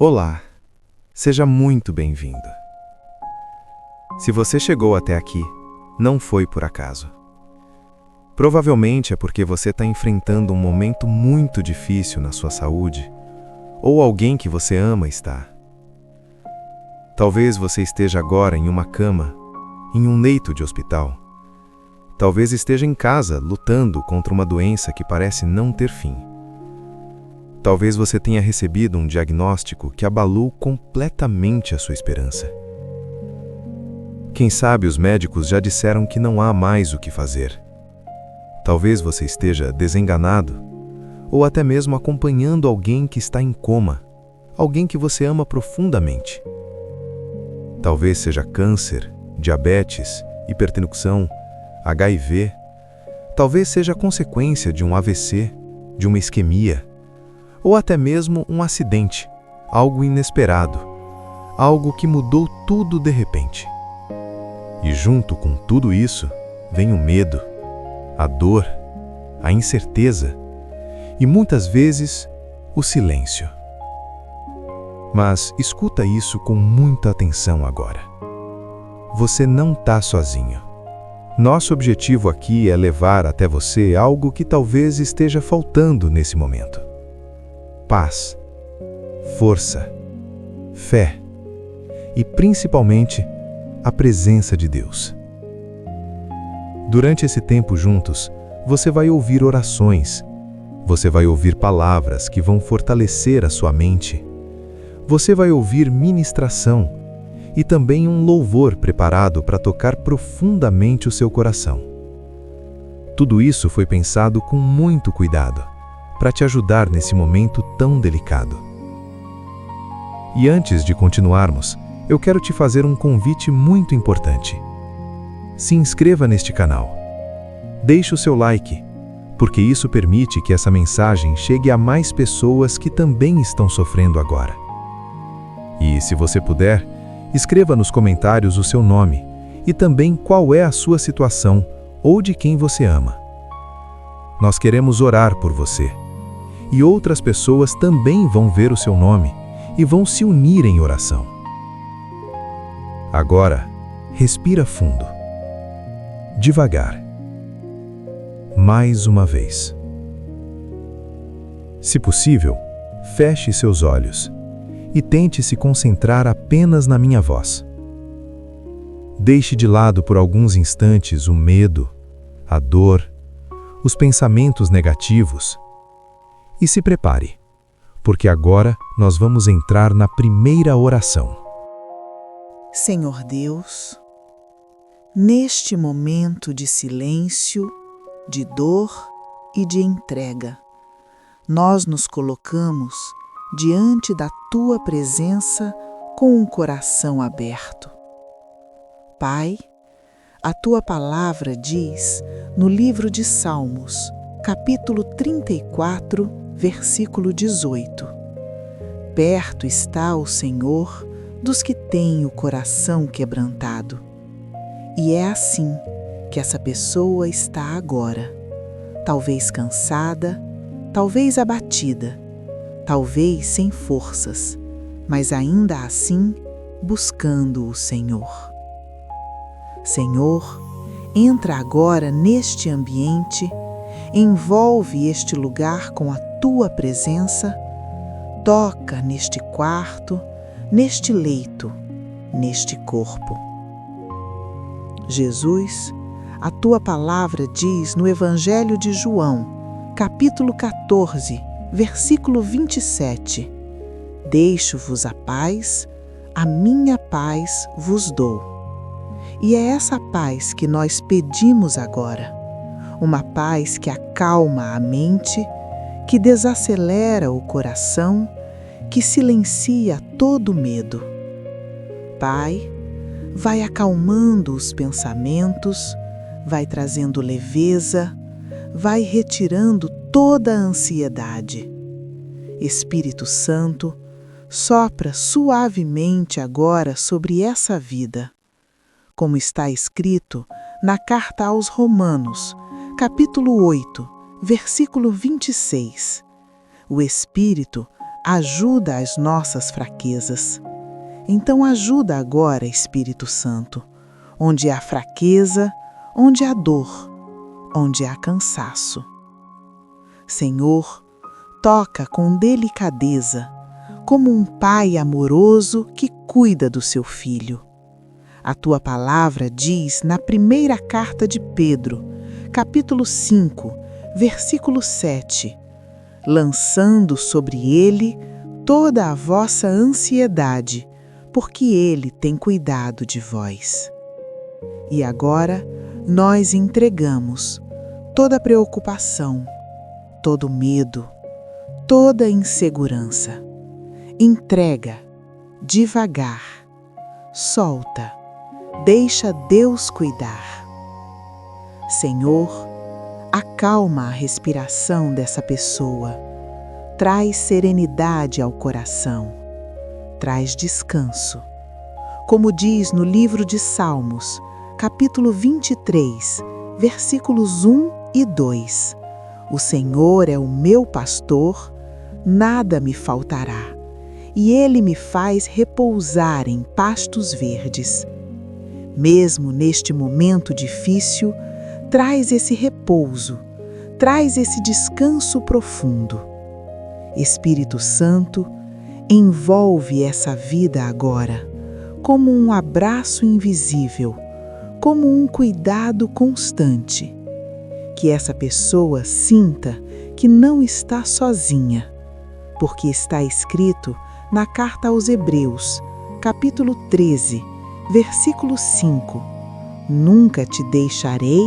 Olá, seja muito bem-vindo. Se você chegou até aqui, não foi por acaso. Provavelmente é porque você está enfrentando um momento muito difícil na sua saúde, ou alguém que você ama está. Talvez você esteja agora em uma cama, em um leito de hospital. Talvez esteja em casa lutando contra uma doença que parece não ter fim. Talvez você tenha recebido um diagnóstico que abalou completamente a sua esperança. Quem sabe os médicos já disseram que não há mais o que fazer. Talvez você esteja desenganado, ou até mesmo acompanhando alguém que está em coma, alguém que você ama profundamente. Talvez seja câncer, diabetes, hipertensão, HIV. Talvez seja a consequência de um AVC, de uma isquemia, ou até mesmo um acidente, algo inesperado, algo que mudou tudo de repente. E junto com tudo isso, vem o medo, a dor, a incerteza e muitas vezes o silêncio. Mas escuta isso com muita atenção agora. Você não está sozinho. Nosso objetivo aqui é levar até você algo que talvez esteja faltando nesse momento. Paz, força, fé e, principalmente, a presença de Deus. Durante esse tempo juntos, você vai ouvir orações, você vai ouvir palavras que vão fortalecer a sua mente, você vai ouvir ministração e também um louvor preparado para tocar profundamente o seu coração. Tudo isso foi pensado com muito cuidado, para te ajudar nesse momento tão delicado. E antes de continuarmos, eu quero te fazer um convite muito importante. Se inscreva neste canal. Deixe o seu like, porque isso permite que essa mensagem chegue a mais pessoas que também estão sofrendo agora. E, se você puder, escreva nos comentários o seu nome e também qual é a sua situação ou de quem você ama. Nós queremos orar por você. E outras pessoas também vão ver o seu nome e vão se unir em oração. Agora, respira fundo. Devagar. Mais uma vez. Se possível, feche seus olhos e tente se concentrar apenas na minha voz. Deixe de lado por alguns instantes o medo, a dor, os pensamentos negativos. E se prepare, porque agora nós vamos entrar na primeira oração. Senhor Deus, neste momento de silêncio, de dor e de entrega, nós nos colocamos diante da Tua presença com um coração aberto. Pai, a Tua palavra diz no livro de Salmos, capítulo 34, versículo 18: Perto está o Senhor dos que têm o coração quebrantado. E é assim que essa pessoa está agora, talvez cansada, talvez abatida, talvez sem forças, mas ainda assim buscando o Senhor. Senhor, entra agora neste ambiente, envolve este lugar com a Tua presença, toca neste quarto, neste leito, neste corpo. Jesus, a Tua palavra diz no Evangelho de João, capítulo 14, versículo 27, Deixo-vos a paz, a minha paz vos dou. E é essa paz que nós pedimos agora, uma paz que acalma a mente, que desacelera o coração, que silencia todo medo. Pai, vai acalmando os pensamentos, vai trazendo leveza, vai retirando toda a ansiedade. Espírito Santo, sopra suavemente agora sobre essa vida. Como está escrito na carta aos Romanos, capítulo 8, versículo 26. O Espírito ajuda as nossas fraquezas. Então ajuda agora, Espírito Santo, onde há fraqueza, onde há dor, onde há cansaço. Senhor, toca com delicadeza, como um pai amoroso que cuida do seu filho. A tua palavra diz na primeira carta de Pedro, capítulo 5, versículo 7, lançando sobre ele toda a vossa ansiedade, porque ele tem cuidado de vós. E agora nós entregamos toda preocupação, todo medo, toda insegurança. Entrega, devagar, solta, deixa Deus cuidar. Senhor, acalma a respiração dessa pessoa, traz serenidade ao coração, traz descanso. Como diz no livro de Salmos, capítulo 23, versículos 1 e 2, o Senhor é o meu pastor, nada me faltará, e Ele me faz repousar em pastos verdes. Mesmo neste momento difícil, traz esse repouso, traz esse descanso profundo. Espírito Santo, envolve essa vida agora, como um abraço invisível, como um cuidado constante. Que essa pessoa sinta que não está sozinha, porque está escrito na carta aos Hebreus, capítulo 13, versículo 5, nunca te deixarei,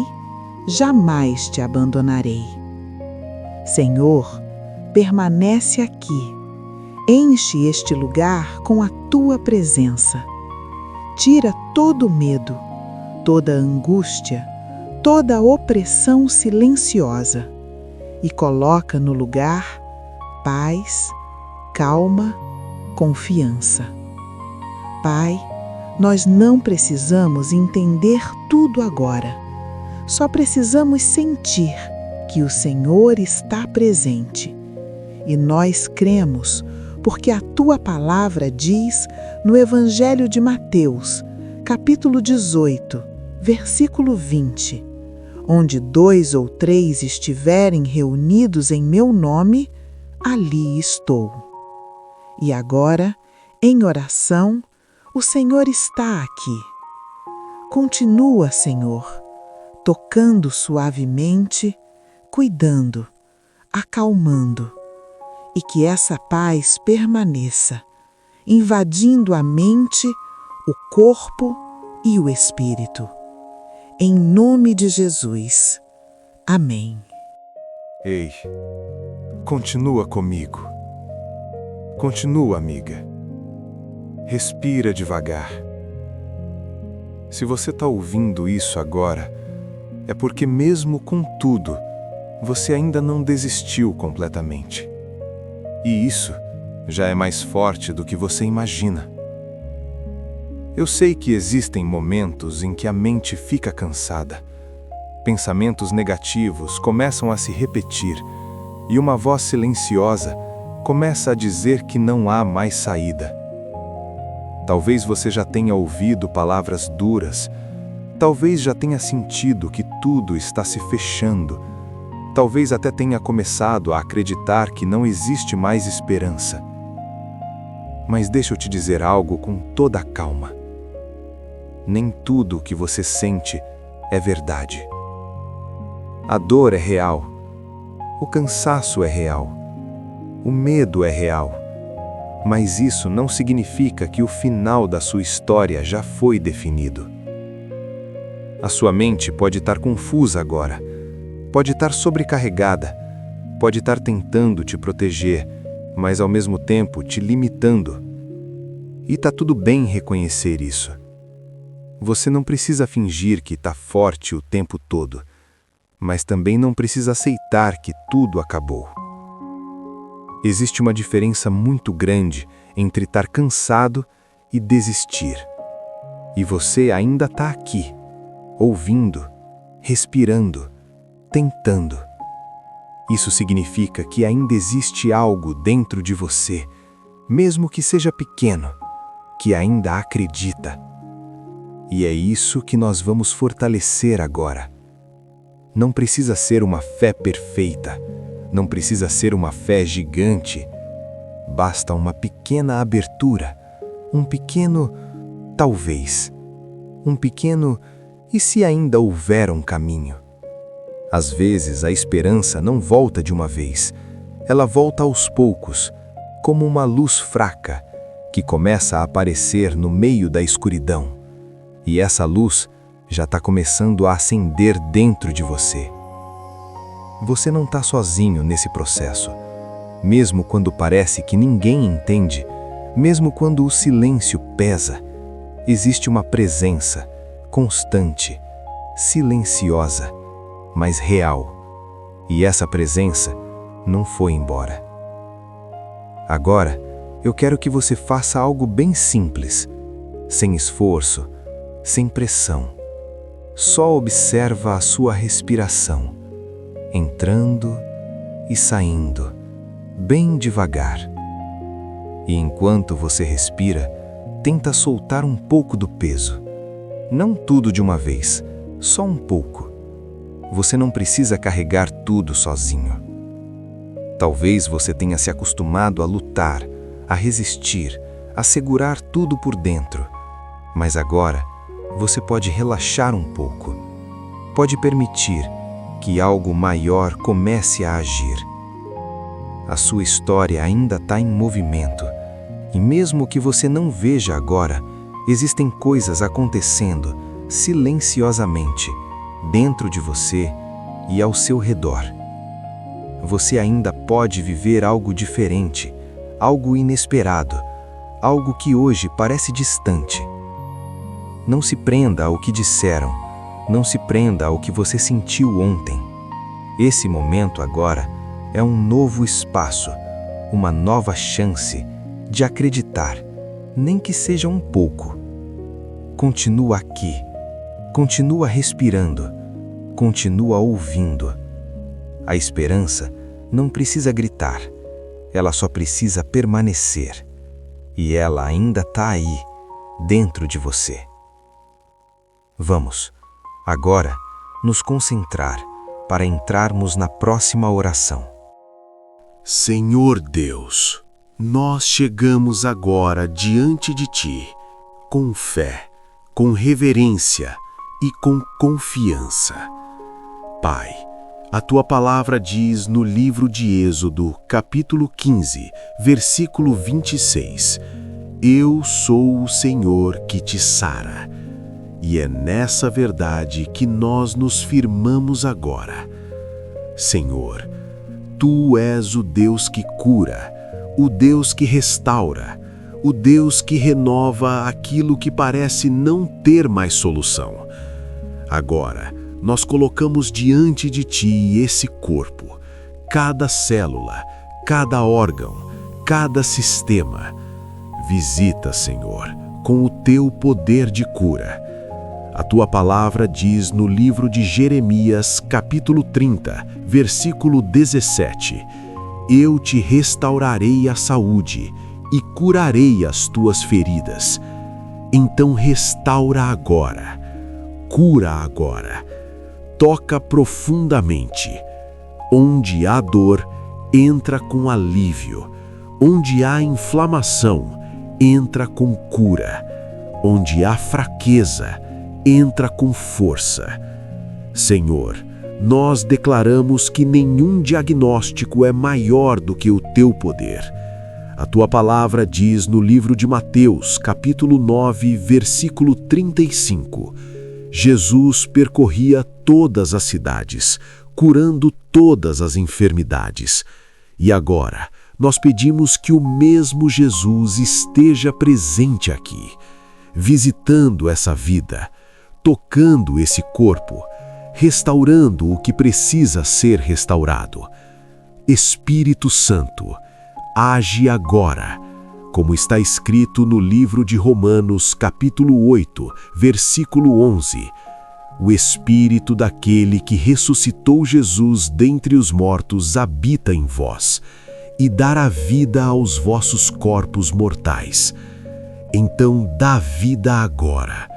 jamais te abandonarei. Senhor, permanece aqui, enche este lugar com a tua presença. Tira todo medo, toda angústia, toda opressão silenciosa e coloca no lugar paz, calma, confiança. Pai, nós não precisamos entender tudo agora. Só precisamos sentir que o Senhor está presente. E nós cremos, porque a tua palavra diz no Evangelho de Mateus, capítulo 18, versículo 20, onde 2 ou 3 estiverem reunidos em meu nome, ali estou. E agora, em oração, o Senhor está aqui. Continua, Senhor, tocando suavemente, cuidando, acalmando, e que essa paz permaneça, invadindo a mente, o corpo e o espírito. Em nome de Jesus. Amém. Ei, continua comigo. Continua, amiga. Respira devagar. Se você está ouvindo isso agora, é porque mesmo com tudo, você ainda não desistiu completamente. E isso já é mais forte do que você imagina. Eu sei que existem momentos em que a mente fica cansada. Pensamentos negativos começam a se repetir e uma voz silenciosa começa a dizer que não há mais saída. Talvez você já tenha ouvido palavras duras, talvez já tenha sentido que tudo está se fechando, talvez até tenha começado a acreditar que não existe mais esperança. Mas deixa eu te dizer algo com toda a calma. Nem tudo o que você sente é verdade. A dor é real, o cansaço é real, o medo é real, mas isso não significa que o final da sua história já foi definido. A sua mente pode estar confusa agora, pode estar sobrecarregada, pode estar tentando te proteger, mas ao mesmo tempo te limitando. E está tudo bem reconhecer isso. Você não precisa fingir que está forte o tempo todo, mas também não precisa aceitar que tudo acabou. Existe uma diferença muito grande entre estar cansado e desistir. E você ainda está aqui, ouvindo, respirando, tentando. Isso significa que ainda existe algo dentro de você, mesmo que seja pequeno, que ainda acredita. E é isso que nós vamos fortalecer agora. Não precisa ser uma fé perfeita, não precisa ser uma fé gigante. Basta uma pequena abertura, um pequeno talvez, um pequeno e se ainda houver um caminho. Às vezes a esperança não volta de uma vez, ela volta aos poucos, como uma luz fraca que começa a aparecer no meio da escuridão. E essa luz já está começando a acender dentro de você. Você não está sozinho nesse processo. Mesmo quando parece que ninguém entende, mesmo quando o silêncio pesa, existe uma presença constante, silenciosa, mas real. E essa presença não foi embora. Agora, eu quero que você faça algo bem simples, sem esforço, sem pressão. Só observa a sua respiração, entrando e saindo, bem devagar. E enquanto você respira, tenta soltar um pouco do peso. Não tudo de uma vez, só um pouco. Você não precisa carregar tudo sozinho. Talvez você tenha se acostumado a lutar, a resistir, a segurar tudo por dentro. Mas agora, você pode relaxar um pouco. Pode permitir que algo maior comece a agir. A sua história ainda está em movimento. E mesmo que você não veja agora, existem coisas acontecendo silenciosamente dentro de você e ao seu redor. Você ainda pode viver algo diferente, algo inesperado, algo que hoje parece distante. Não se prenda ao que disseram, não se prenda ao que você sentiu ontem. Esse momento agora é um novo espaço, uma nova chance de acreditar, nem que seja um pouco. Continua aqui, continua respirando, continua ouvindo. A esperança não precisa gritar, ela só precisa permanecer. E ela ainda está aí, dentro de você. Vamos, agora, nos concentrar para entrarmos na próxima oração. Senhor Deus, nós chegamos agora diante de Ti, com fé, com reverência e com confiança. Pai, a Tua palavra diz no livro de Êxodo, capítulo 15, versículo 26, Eu sou o Senhor que te sara. E é nessa verdade que nós nos firmamos agora. Senhor, Tu és o Deus que cura, o Deus que restaura, o Deus que renova aquilo que parece não ter mais solução. Agora, nós colocamos diante de Ti esse corpo, cada célula, cada órgão, cada sistema. Visita, Senhor, com o Teu poder de cura. A Tua palavra diz no livro de Jeremias, capítulo 30, versículo 17, Eu te restaurarei a saúde e curarei as tuas feridas. Então restaura agora, cura agora, toca profundamente. Onde há dor, entra com alívio. Onde há inflamação, entra com cura. Onde há fraqueza, entra com força. Senhor, nós declaramos que nenhum diagnóstico é maior do que o Teu poder. A Tua palavra diz no livro de Mateus, capítulo 9, versículo 35, Jesus percorria todas as cidades, curando todas as enfermidades. E agora, nós pedimos que o mesmo Jesus esteja presente aqui, visitando essa vida, tocando esse corpo, restaurando o que precisa ser restaurado. Espírito Santo, age agora, como está escrito no livro de Romanos, capítulo 8, versículo 11. O Espírito daquele que ressuscitou Jesus dentre os mortos habita em vós, e dará vida aos vossos corpos mortais. Então dá vida agora,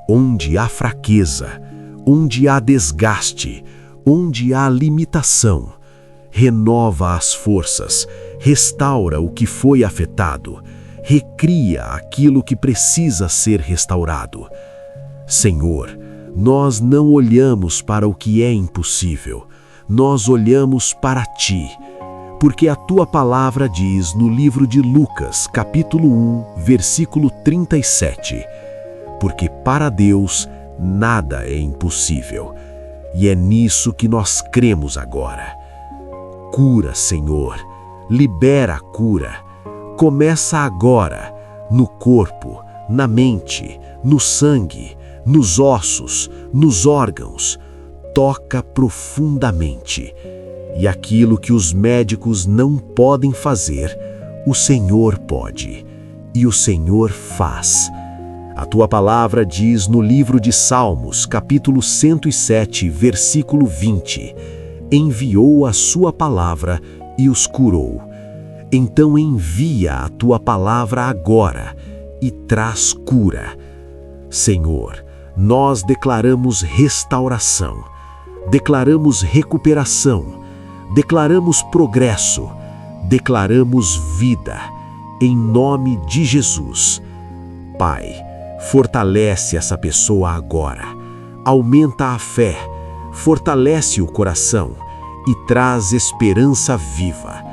onde há fraqueza, onde há desgaste, onde há limitação. Renova as forças, restaura o que foi afetado, recria aquilo que precisa ser restaurado. Senhor, nós não olhamos para o que é impossível, nós olhamos para Ti, porque a Tua palavra diz no livro de Lucas, capítulo 1, versículo 37, porque para Deus nada é impossível, e é nisso que nós cremos agora. Cura, Senhor, libera a cura, começa agora, no corpo, na mente, no sangue, nos ossos, nos órgãos, toca profundamente. E aquilo que os médicos não podem fazer, o Senhor pode, e o Senhor faz. A Tua palavra diz no livro de Salmos, capítulo 107, versículo 20, enviou a Sua palavra e os curou. Então envia a Tua palavra agora e traz cura. Senhor, nós declaramos restauração, declaramos recuperação, declaramos progresso, declaramos vida, em nome de Jesus. Pai, fortalece essa pessoa agora, aumenta a fé, fortalece o coração e traz esperança viva,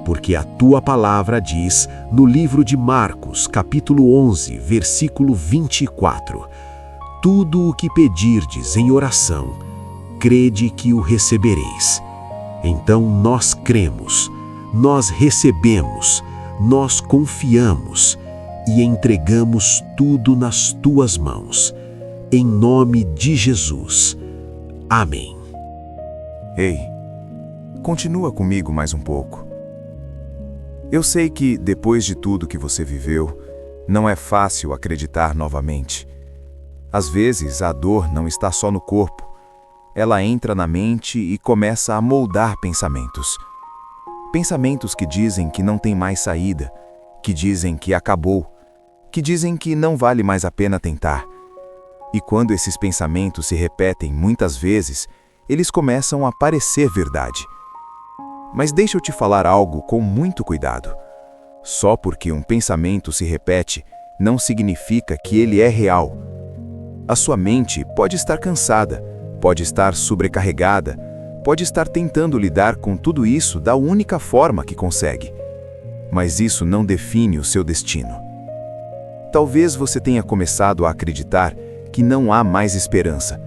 porque a Tua palavra diz no livro de Marcos, capítulo 11, versículo 24, tudo o que pedirdes em oração, crede que o recebereis. Então nós cremos, nós recebemos, nós confiamos e entregamos tudo nas Tuas mãos. Em nome de Jesus. Amém. Ei, continua comigo mais um pouco. Eu sei que, depois de tudo que você viveu, não é fácil acreditar novamente. Às vezes, a dor não está só no corpo. Ela entra na mente e começa a moldar pensamentos. Pensamentos que dizem que não tem mais saída, que dizem que acabou, que dizem que não vale mais a pena tentar. E quando esses pensamentos se repetem muitas vezes, eles começam a parecer verdade. Mas deixa eu te falar algo com muito cuidado. Só porque um pensamento se repete, não significa que ele é real. A sua mente pode estar cansada, pode estar sobrecarregada, pode estar tentando lidar com tudo isso da única forma que consegue. Mas isso não define o seu destino. Talvez você tenha começado a acreditar que não há mais esperança.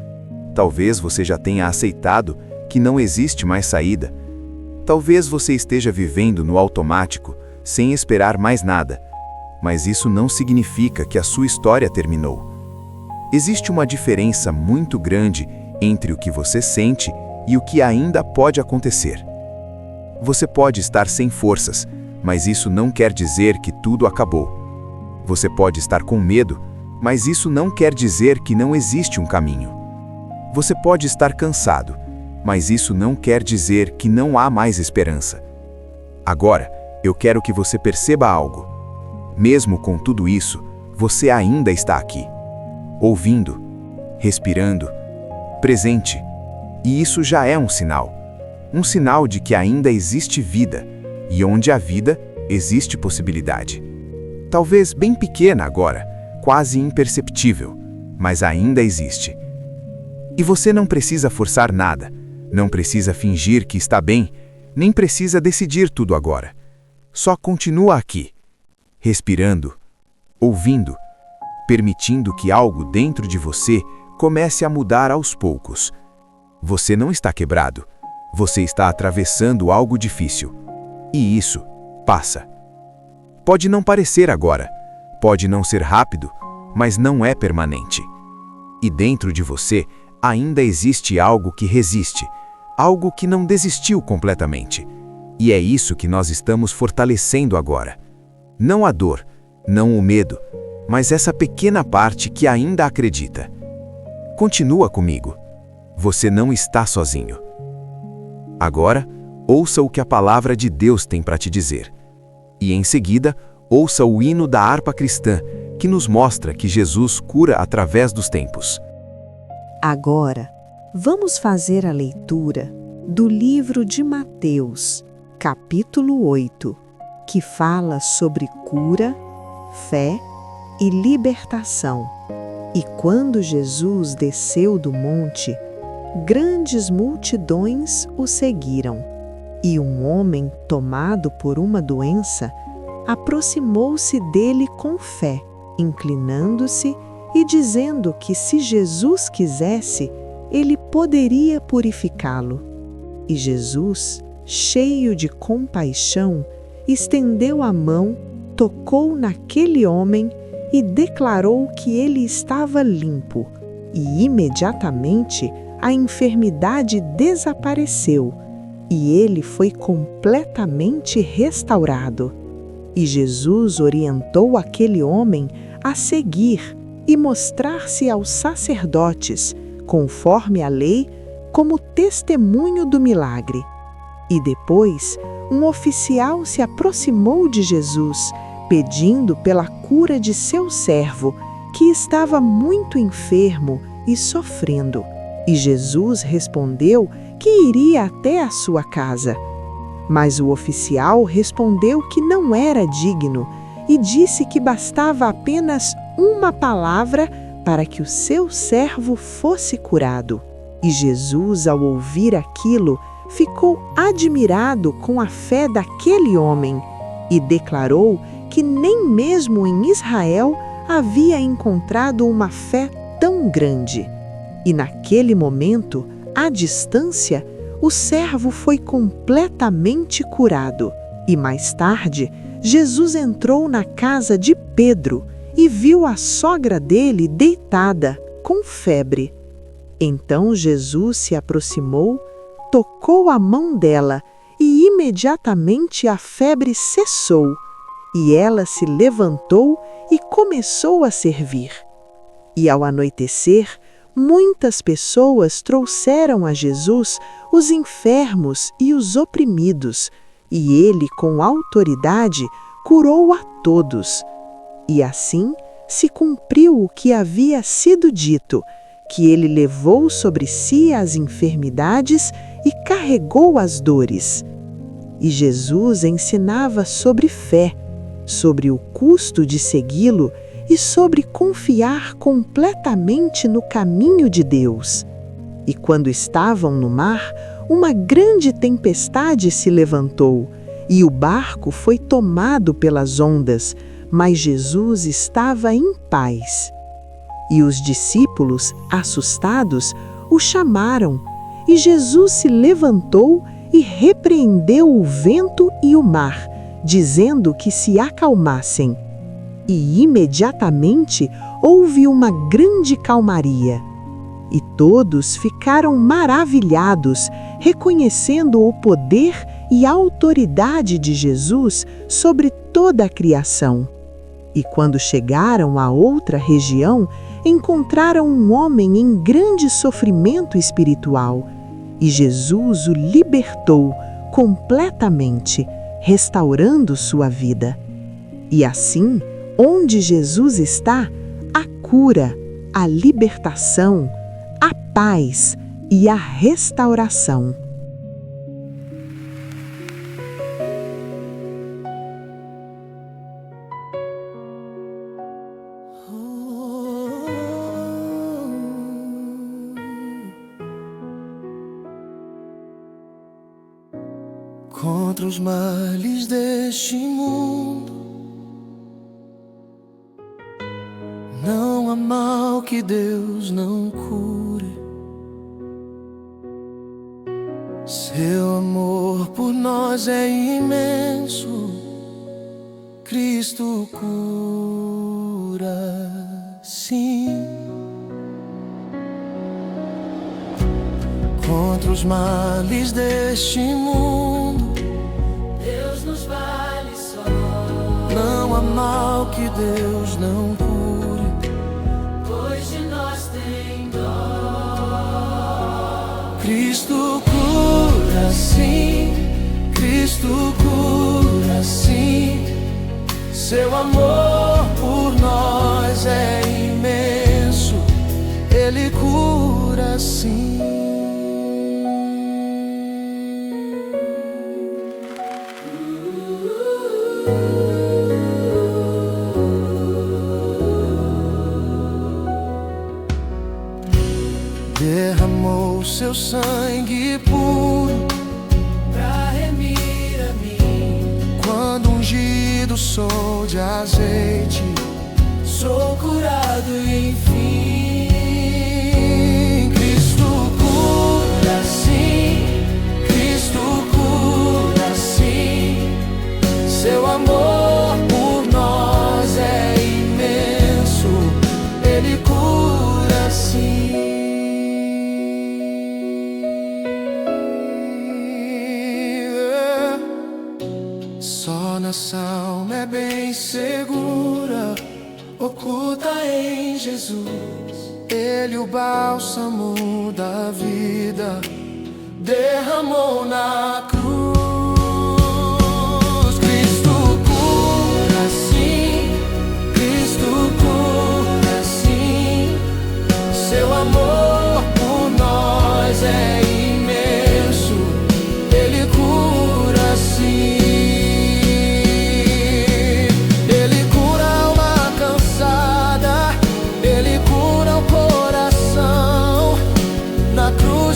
Talvez você já tenha aceitado que não existe mais saída. Talvez você esteja vivendo no automático, sem esperar mais nada. Mas isso não significa que a sua história terminou. Existe uma diferença muito grande entre o que você sente e o que ainda pode acontecer. Você pode estar sem forças, mas isso não quer dizer que tudo acabou. Você pode estar com medo, mas isso não quer dizer que não existe um caminho. Você pode estar cansado, mas isso não quer dizer que não há mais esperança. Agora, eu quero que você perceba algo. Mesmo com tudo isso, você ainda está aqui, ouvindo, respirando, presente. E isso já é um sinal de que ainda existe vida, e onde há vida, existe possibilidade. Talvez bem pequena agora, quase imperceptível, mas ainda existe. E você não precisa forçar nada, não precisa fingir que está bem, nem precisa decidir tudo agora. Só continua aqui, respirando, ouvindo, permitindo que algo dentro de você comece a mudar aos poucos. Você não está quebrado, você está atravessando algo difícil. E isso passa. Pode não parecer agora, pode não ser rápido, mas não é permanente. E dentro de você ainda existe algo que resiste, algo que não desistiu completamente. E é isso que nós estamos fortalecendo agora. Não a dor, não o medo, mas essa pequena parte que ainda acredita. Continua comigo. Você não está sozinho. Agora, ouça o que a palavra de Deus tem para te dizer. E em seguida, ouça o hino da harpa cristã, que nos mostra que Jesus cura através dos tempos. Agora, vamos fazer a leitura do livro de Mateus, capítulo 8, que fala sobre cura, fé e libertação. E quando Jesus desceu do monte, grandes multidões o seguiram. E um homem tomado por uma doença aproximou-se dele com fé, inclinando-se e dizendo que se Jesus quisesse, ele poderia purificá-lo. E Jesus, cheio de compaixão, estendeu a mão, tocou naquele homem e declarou que ele estava limpo. E imediatamente a enfermidade desapareceu e ele foi completamente restaurado. E Jesus orientou aquele homem a seguir e mostrar-se aos sacerdotes, conforme a lei, como testemunho do milagre. E depois, um oficial se aproximou de Jesus, pedindo pela cura de seu servo, que estava muito enfermo e sofrendo. E Jesus respondeu que iria até a sua casa. Mas o oficial respondeu que não era digno e disse que bastava apenas uma palavra para que o seu servo fosse curado. E Jesus, ao ouvir aquilo, ficou admirado com a fé daquele homem e declarou que nem mesmo em Israel havia encontrado uma fé tão grande. E naquele momento, à distância, o servo foi completamente curado. E mais tarde, Jesus entrou na casa de Pedro e viu a sogra dele deitada, com febre. Então Jesus se aproximou, tocou a mão dela e imediatamente a febre cessou. E ela se levantou e começou a servir. E ao anoitecer, muitas pessoas trouxeram a Jesus os enfermos e os oprimidos, e ele, com autoridade, curou a todos. E assim se cumpriu o que havia sido dito, que ele levou sobre si as enfermidades e carregou as dores. E Jesus ensinava sobre fé, sobre o custo de segui-lo e sobre confiar completamente no caminho de Deus. E quando estavam no mar, uma grande tempestade se levantou, e o barco foi tomado pelas ondas, mas Jesus estava em paz. E os discípulos, assustados, o chamaram, e Jesus se levantou e repreendeu o vento e o mar, dizendo que se acalmassem. E imediatamente houve uma grande calmaria. E todos ficaram maravilhados, reconhecendo o poder e a autoridade de Jesus sobre toda a criação. E quando chegaram a outra região, encontraram um homem em grande sofrimento espiritual. E Jesus o libertou completamente, restaurando sua vida. E assim, onde Jesus está, a cura, a libertação, a paz e a restauração. Contra os males deste mundo, não há mal que Deus não cure. Seu amor por nós é imenso, Cristo cura, sim. Contra os males deste mundo, Deus nos vale só. Não há mal que Deus não cure, pois pois de nós tem dó. Cristo cura sim, Cristo cura sim. Seu amor por nós é imenso, Ele cura sim. Derramou seu sangue puro pra remir a mim. Quando ungido sou de azeite, sou curado enfim. Cristo cura sim, Cristo cura sim. Seu amor por nós é imenso, Ele cura sim. Só nossa alma é bem segura, oculta em Jesus. Ele, o bálsamo da vida, derramou na cruz. Cristo cura sim, Cristo cura sim. Seu amor por nós é imenso, Ele cura sim.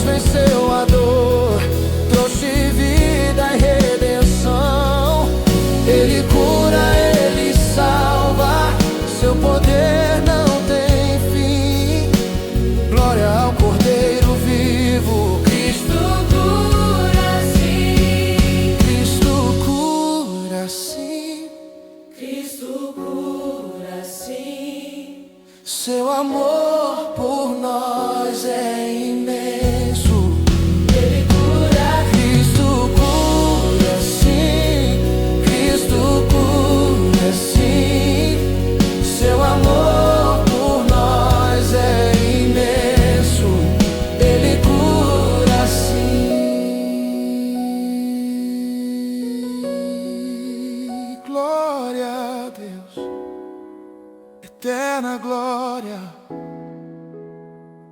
Venceu a dor, trouxe vida e redenção. Ele cura, Ele salva, seu poder não tem fim. Glória ao Cordeiro vivo. Cristo cura sim, Cristo cura sim, Cristo cura sim. Seu amor por nós é imenso. Eterna glória,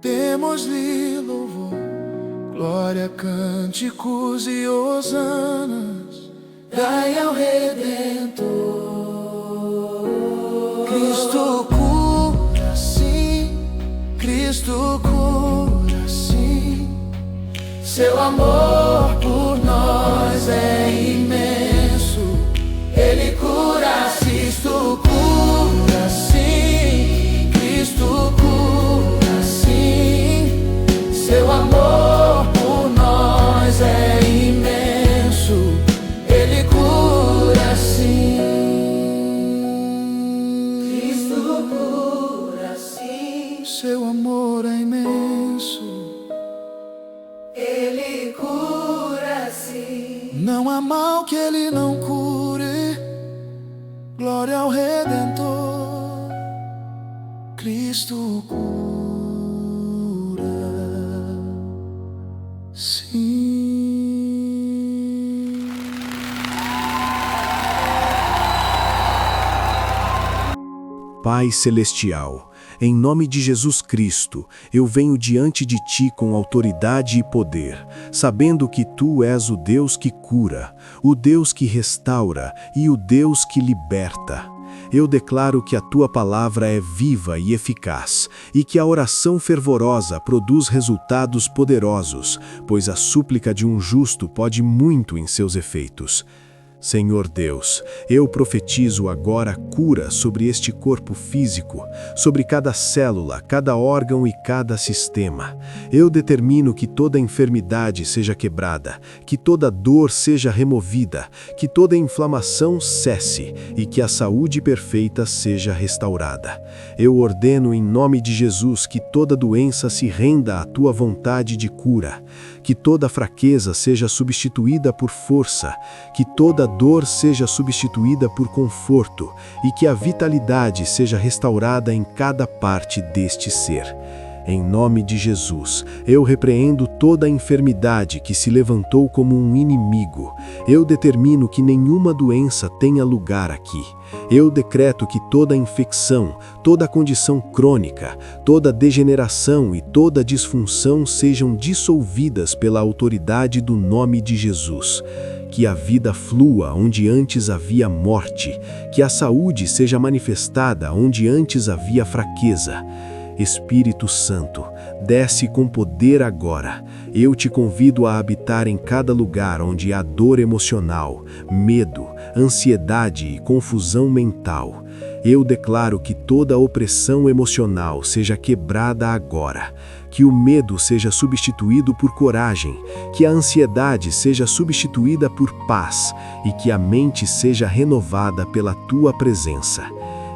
demos-lhe louvor, glória, cânticos e hosanas, dai ao Redentor. Cristo cura sim, Cristo cura sim. Seu amor por nós é imenso, Ele cura, Cristo cura sim, Cristo cura sim. Seu amor por nós é imenso, Ele cura sim. Cristo cura sim. Seu amor é imenso, Ele cura sim. Não há mal que Ele não cure. Glória ao Redentor, Cristo cura sim. Pai Celestial, em nome de Jesus Cristo, eu venho diante de Ti com autoridade e poder, sabendo que Tu és o Deus que cura, o Deus que restaura e o Deus que liberta. Eu declaro que a Tua palavra é viva e eficaz, e que a oração fervorosa produz resultados poderosos, pois a súplica de um justo pode muito em seus efeitos. Senhor Deus, eu profetizo agora cura sobre este corpo físico, sobre cada célula, cada órgão e cada sistema. Eu determino que toda enfermidade seja quebrada, que toda dor seja removida, que toda inflamação cesse e que a saúde perfeita seja restaurada. Eu ordeno em nome de Jesus que toda doença se renda à Tua vontade de cura, que toda fraqueza seja substituída por força, que toda dor seja substituída por conforto e que a vitalidade seja restaurada em cada parte deste ser. Em nome de Jesus, eu repreendo toda a enfermidade que se levantou como um inimigo. Eu determino que nenhuma doença tenha lugar aqui. Eu decreto que toda infecção, toda condição crônica, toda degeneração e toda disfunção sejam dissolvidas pela autoridade do nome de Jesus. Que a vida flua onde antes havia morte, que a saúde seja manifestada onde antes havia fraqueza. Espírito Santo, desce com poder agora. Eu te convido a habitar em cada lugar onde há dor emocional, medo, ansiedade e confusão mental. Eu declaro que toda opressão emocional seja quebrada agora, que o medo seja substituído por coragem, que a ansiedade seja substituída por paz e que a mente seja renovada pela tua presença.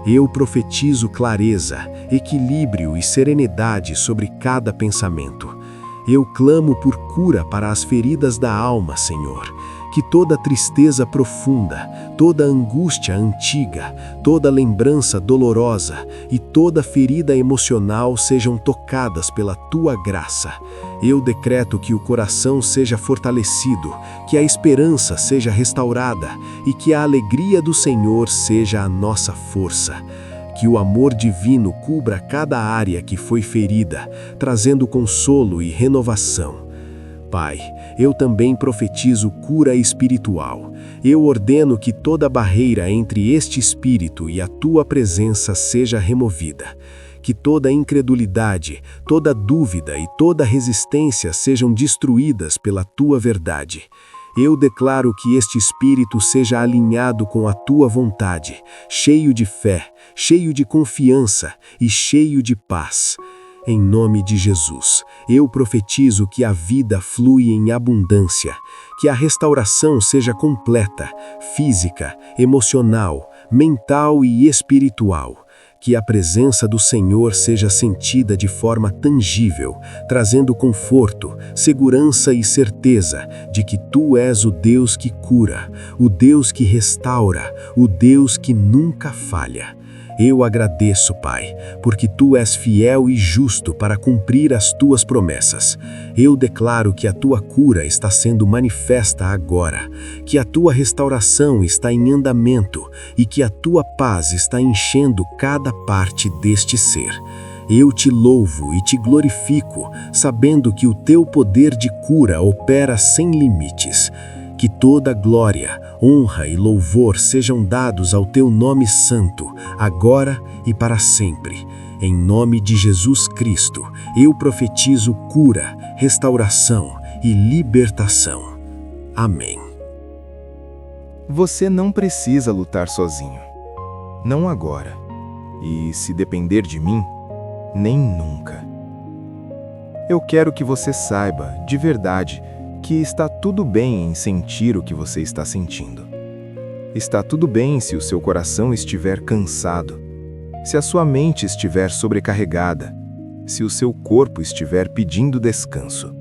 Eu profetizo clareza, equilíbrio e serenidade sobre cada pensamento. Eu clamo por cura para as feridas da alma, Senhor. Que toda tristeza profunda, toda angústia antiga, toda lembrança dolorosa e toda ferida emocional sejam tocadas pela tua graça. Eu decreto que o coração seja fortalecido, que a esperança seja restaurada e que a alegria do Senhor seja a nossa força. Que o amor divino cubra cada área que foi ferida, trazendo consolo e renovação. Pai, eu também profetizo cura espiritual. Eu ordeno que toda barreira entre este espírito e a tua presença seja removida. Que toda incredulidade, toda dúvida e toda resistência sejam destruídas pela tua verdade. Eu declaro que este espírito seja alinhado com a tua vontade, cheio de fé, cheio de confiança e cheio de paz. Em nome de Jesus, eu profetizo que a vida flui em abundância, que a restauração seja completa, física, emocional, mental e espiritual. Que a presença do Senhor seja sentida de forma tangível, trazendo conforto, segurança e certeza de que Tu és o Deus que cura, o Deus que restaura, o Deus que nunca falha. Eu agradeço, Pai, porque Tu és fiel e justo para cumprir as Tuas promessas. Eu declaro que a Tua cura está sendo manifesta agora, que a Tua restauração está em andamento e que a Tua paz está enchendo cada parte deste ser. Eu te louvo e te glorifico, sabendo que o Teu poder de cura opera sem limites. Que toda glória, honra e louvor sejam dados ao Teu nome santo, agora e para sempre. Em nome de Jesus Cristo, eu profetizo cura, restauração e libertação. Amém. Você não precisa lutar sozinho. Não agora. E, se depender de mim, nem nunca. Eu quero que você saiba, de verdade, que está tudo bem em sentir o que você está sentindo. Está tudo bem se o seu coração estiver cansado, se a sua mente estiver sobrecarregada, se o seu corpo estiver pedindo descanso.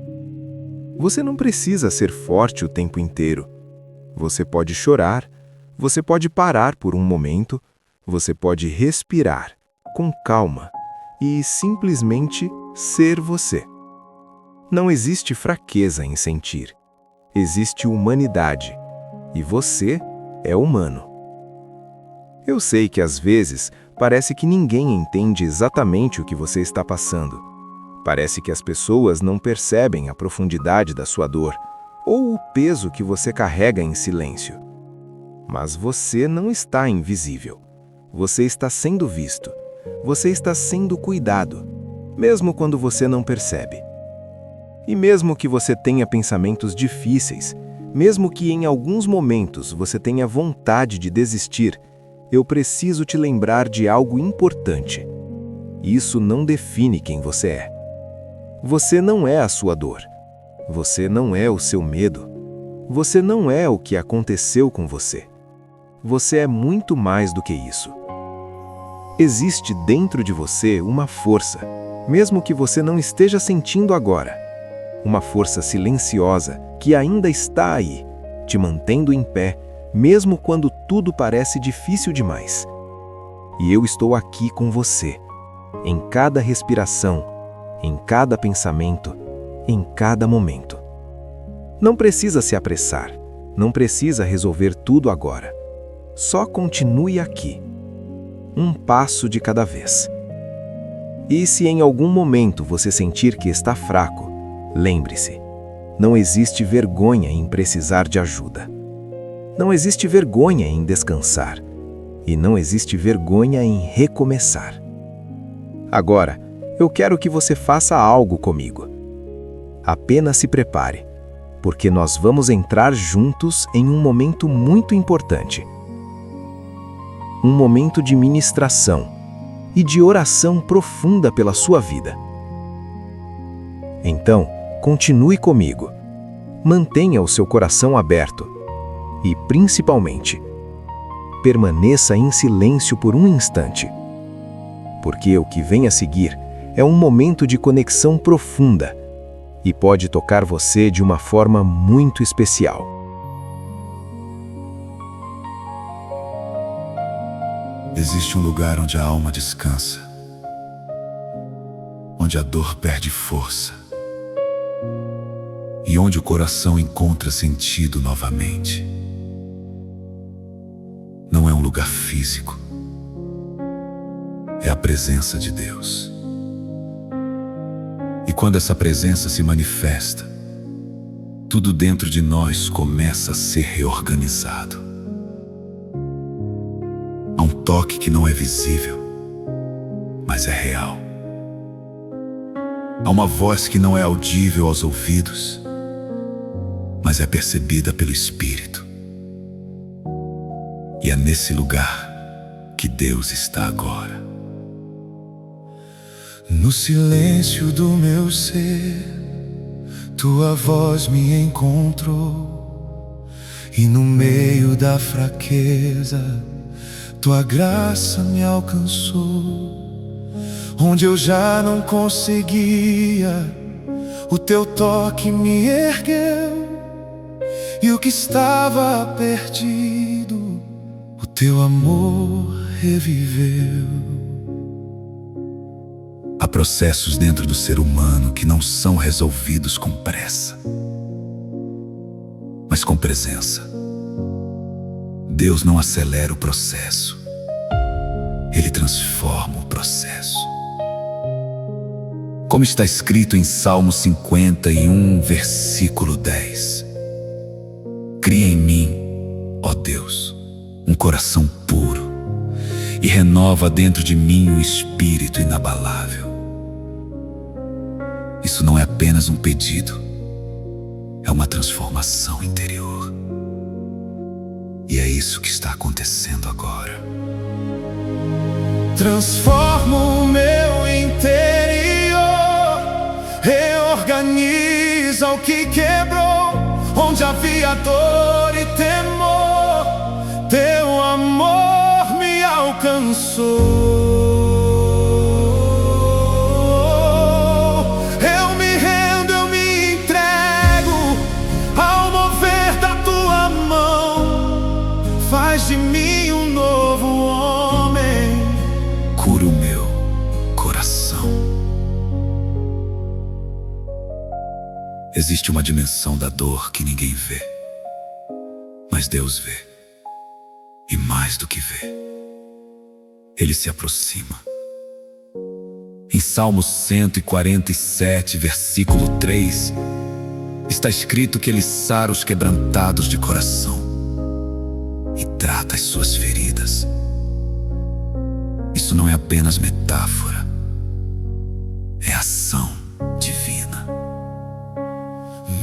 Você não precisa ser forte o tempo inteiro. Você pode chorar, você pode parar por um momento, você pode respirar com calma e simplesmente ser você. Não existe fraqueza em sentir. Existe humanidade. E você é humano. Eu sei que às vezes parece que ninguém entende exatamente o que você está passando. Parece que as pessoas não percebem a profundidade da sua dor ou o peso que você carrega em silêncio. Mas você não está invisível. Você está sendo visto. Você está sendo cuidado, mesmo quando você não percebe. E mesmo que você tenha pensamentos difíceis, mesmo que em alguns momentos você tenha vontade de desistir, eu preciso te lembrar de algo importante. Isso não define quem você é. Você não é a sua dor. Você não é o seu medo. Você não é o que aconteceu com você. Você é muito mais do que isso. Existe dentro de você uma força, mesmo que você não esteja sentindo agora. uma força silenciosa que ainda está aí, te mantendo em pé, mesmo quando tudo parece difícil demais. E eu estou aqui com você, em cada respiração, em cada pensamento, em cada momento. Não precisa se apressar, não precisa resolver tudo agora. Só continue aqui, um passo de cada vez. E se em algum momento você sentir que está fraco, lembre-se, não existe vergonha em precisar de ajuda. Não existe vergonha em descansar. E não existe vergonha em recomeçar. Agora, eu quero que você faça algo comigo. Apenas se prepare, porque nós vamos entrar juntos em um momento muito importante. Um momento de ministração e de oração profunda pela sua vida. Então, continue comigo. Mantenha o seu coração aberto e, principalmente, permaneça em silêncio por um instante, porque o que vem a seguir é um momento de conexão profunda e pode tocar você de uma forma muito especial. Existe um lugar onde a alma descansa, onde a dor perde força e onde o coração encontra sentido novamente. Não é um lugar físico, é a presença de Deus. E quando essa presença se manifesta, tudo dentro de nós começa a ser reorganizado. Há um toque que não é visível, mas é real. Há uma voz que não é audível aos ouvidos, mas é percebida pelo Espírito. E é nesse lugar que Deus está agora. No silêncio do meu ser, tua voz me encontrou. E no meio da fraqueza, tua graça me alcançou. Onde eu já não conseguia, o teu toque me ergueu. E o que estava perdido, o teu amor reviveu. Há processos dentro do ser humano que não são resolvidos com pressa, mas com presença. Deus não acelera o processo, Ele transforma o processo. Como está escrito em Salmo 51, versículo 10. Cria em mim, ó Deus, um coração puro e renova dentro de mim um espírito inabalável. Isso não é apenas um pedido, é uma transformação interior. E é isso que está acontecendo agora. Transforma o meu interior, reorganiza o que quebrou. Onde havia dor e temor, teu amor me alcançou. Eu me rendo, eu me entrego ao mover da tua mão. Faz de mim um novo homem. Cura o meu coração. Existe uma dimensão da dor que ninguém vê, mas Deus vê. E mais do que vê, Ele se aproxima. Em Salmo 147, versículo 3, está escrito que Ele sara os quebrantados de coração e trata as suas feridas. Isso não é apenas metáfora, é ação divina.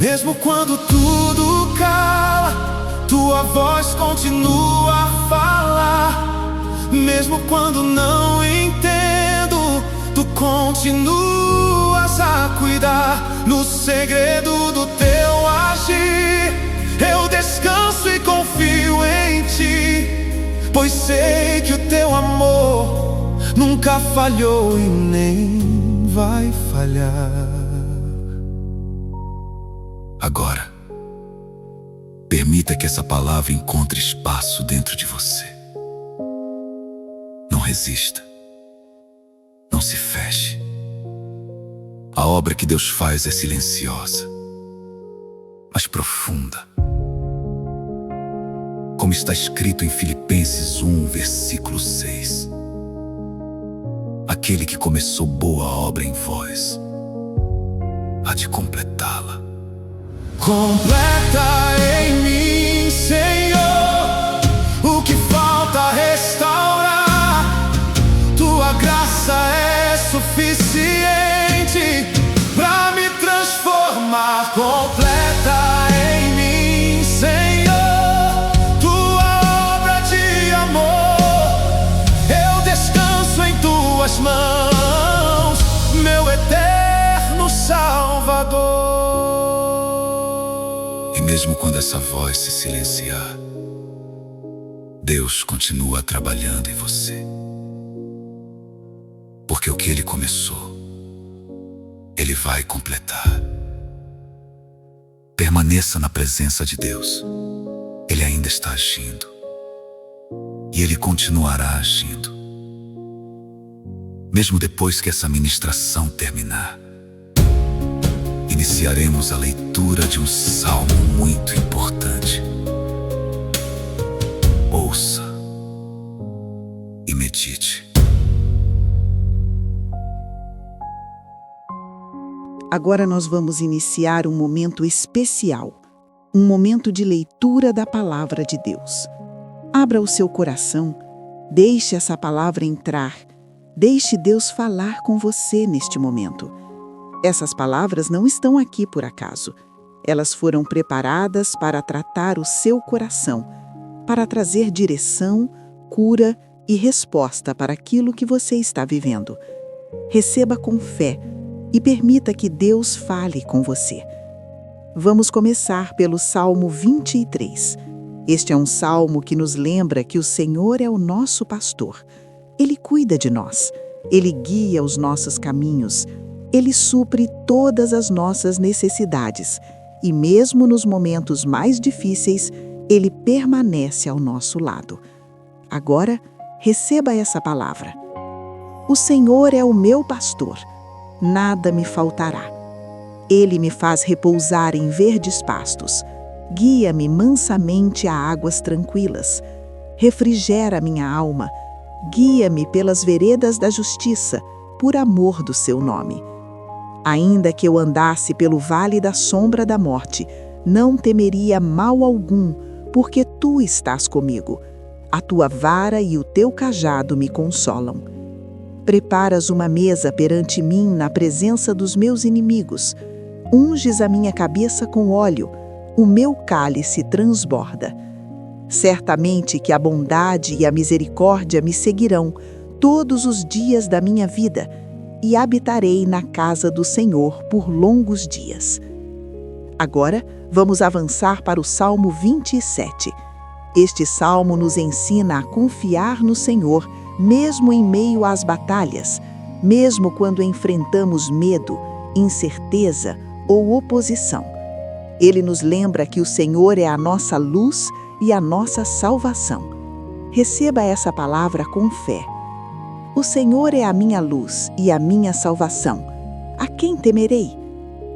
Mesmo quando tudo cala, tua voz continua a falar. Mesmo quando não entendo, tu continuas a cuidar. No segredo do teu agir, eu descanso e confio em ti, pois sei que o teu amor nunca falhou e nem vai falhar. Agora, permita que essa palavra encontre espaço dentro de você. Não resista. Não se feche. A obra que Deus faz é silenciosa, mas profunda. Como está escrito em Filipenses 1, versículo 6. Aquele que começou boa obra em vós, há de completá-la. Completa em mim, Senhor, o que falta restaurar. Tua graça é suficiente pra me transformar. Completa em mim, Senhor, tua obra de amor. Eu descanso em tuas mãos, meu eterno Salvador. E mesmo quando essa voz se silenciar, Deus continua trabalhando em você. Porque o que Ele começou, Ele vai completar. Permaneça na presença de Deus. Ele ainda está agindo. E Ele continuará agindo. Mesmo depois que essa ministração terminar, iniciaremos a leitura de um salmo muito importante. Ouça e medite. Agora nós vamos iniciar um momento especial, um momento de leitura da Palavra de Deus. Abra o seu coração, deixe essa palavra entrar, deixe Deus falar com você neste momento. Essas palavras não estão aqui por acaso. Elas foram preparadas para tratar o seu coração, para trazer direção, cura e resposta para aquilo que você está vivendo. Receba com fé e permita que Deus fale com você. Vamos começar pelo Salmo 23. Este é um salmo que nos lembra que o Senhor é o nosso pastor. Ele cuida de nós, Ele guia os nossos caminhos, Ele supre todas as nossas necessidades e mesmo nos momentos mais difíceis, Ele permanece ao nosso lado. Agora, receba essa palavra. O Senhor é o meu pastor, nada me faltará. Ele me faz repousar em verdes pastos, guia-me mansamente a águas tranquilas, refrigera minha alma, guia-me pelas veredas da justiça, por amor do seu nome. Ainda que eu andasse pelo vale da sombra da morte, não temeria mal algum, porque tu estás comigo. A tua vara e o teu cajado me consolam. Preparas uma mesa perante mim na presença dos meus inimigos. Unges a minha cabeça com óleo, o meu cálice transborda. Certamente que a bondade e a misericórdia me seguirão todos os dias da minha vida, e habitarei na casa do Senhor por longos dias. Agora, vamos avançar para o Salmo 27. Este salmo nos ensina a confiar no Senhor, mesmo em meio às batalhas, mesmo quando enfrentamos medo, incerteza ou oposição. Ele nos lembra que o Senhor é a nossa luz e a nossa salvação. Receba essa palavra com fé. O Senhor é a minha luz e a minha salvação. A quem temerei?